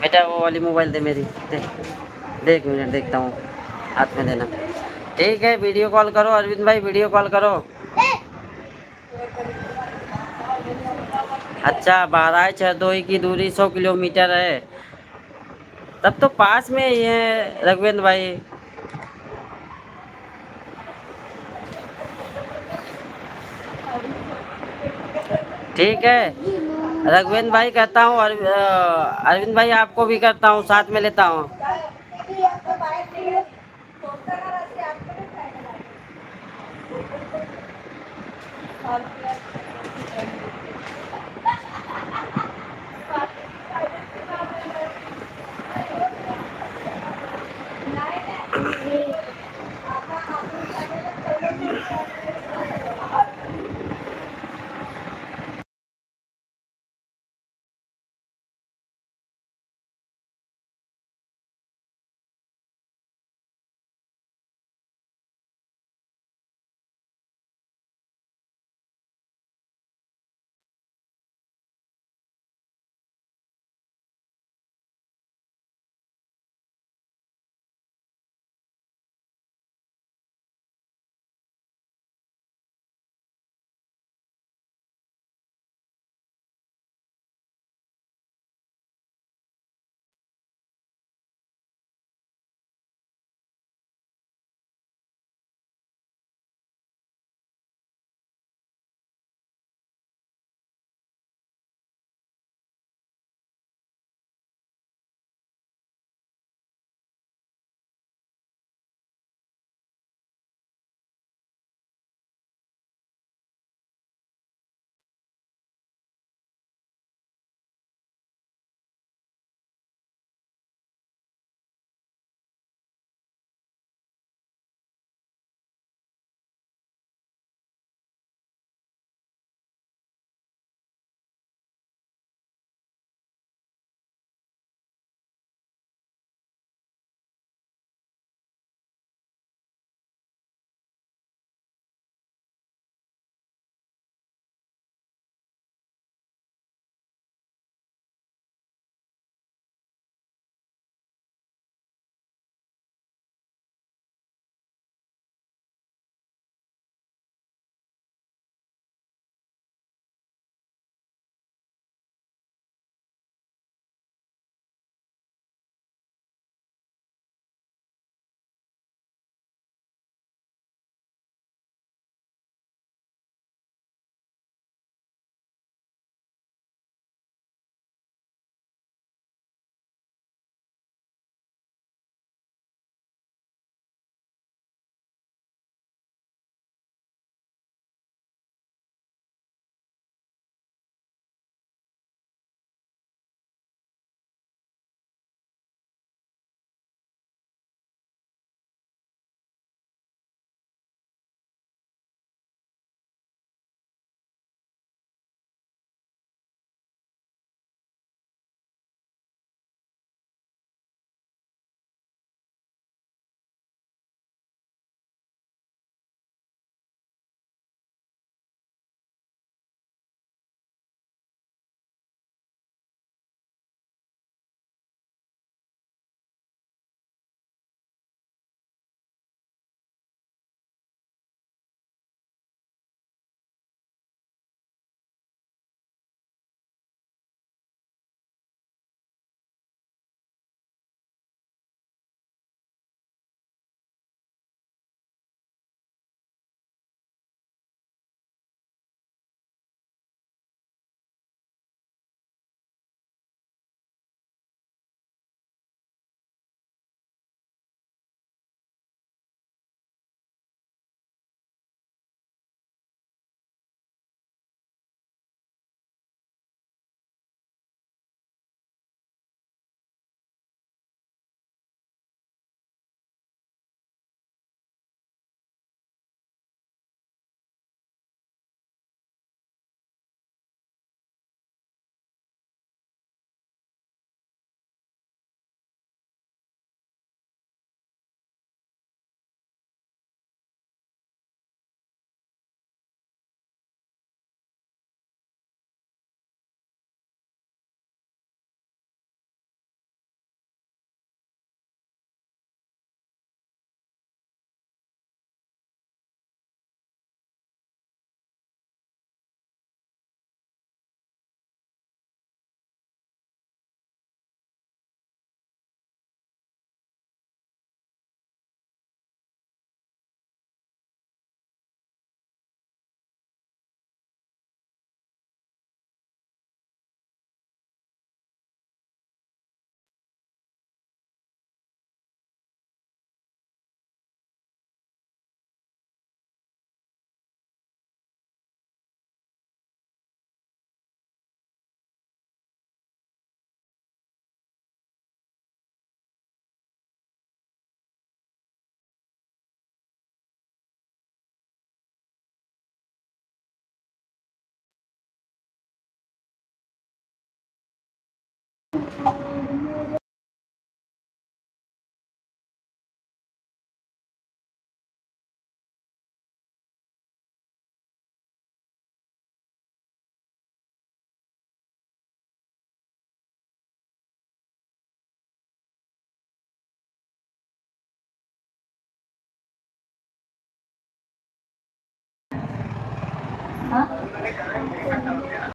बेटा वो वाली मोबाइल दे मेरी, दे एक मिनट देखता हूँ, हाथ में देना। ठीक है, वीडियो कॉल करो अरविंद भाई, वीडियो कॉल करो। अच्छा, बहराइच हरदोई की दूरी 100 किलोमीटर है, तब तो पास में ही है रघुवेंद्र भाई। ठीक है रघुवेंद्र भाई, कहता हूँ अरविंद भाई आपको भी करता हूँ, साथ में लेता हूँ।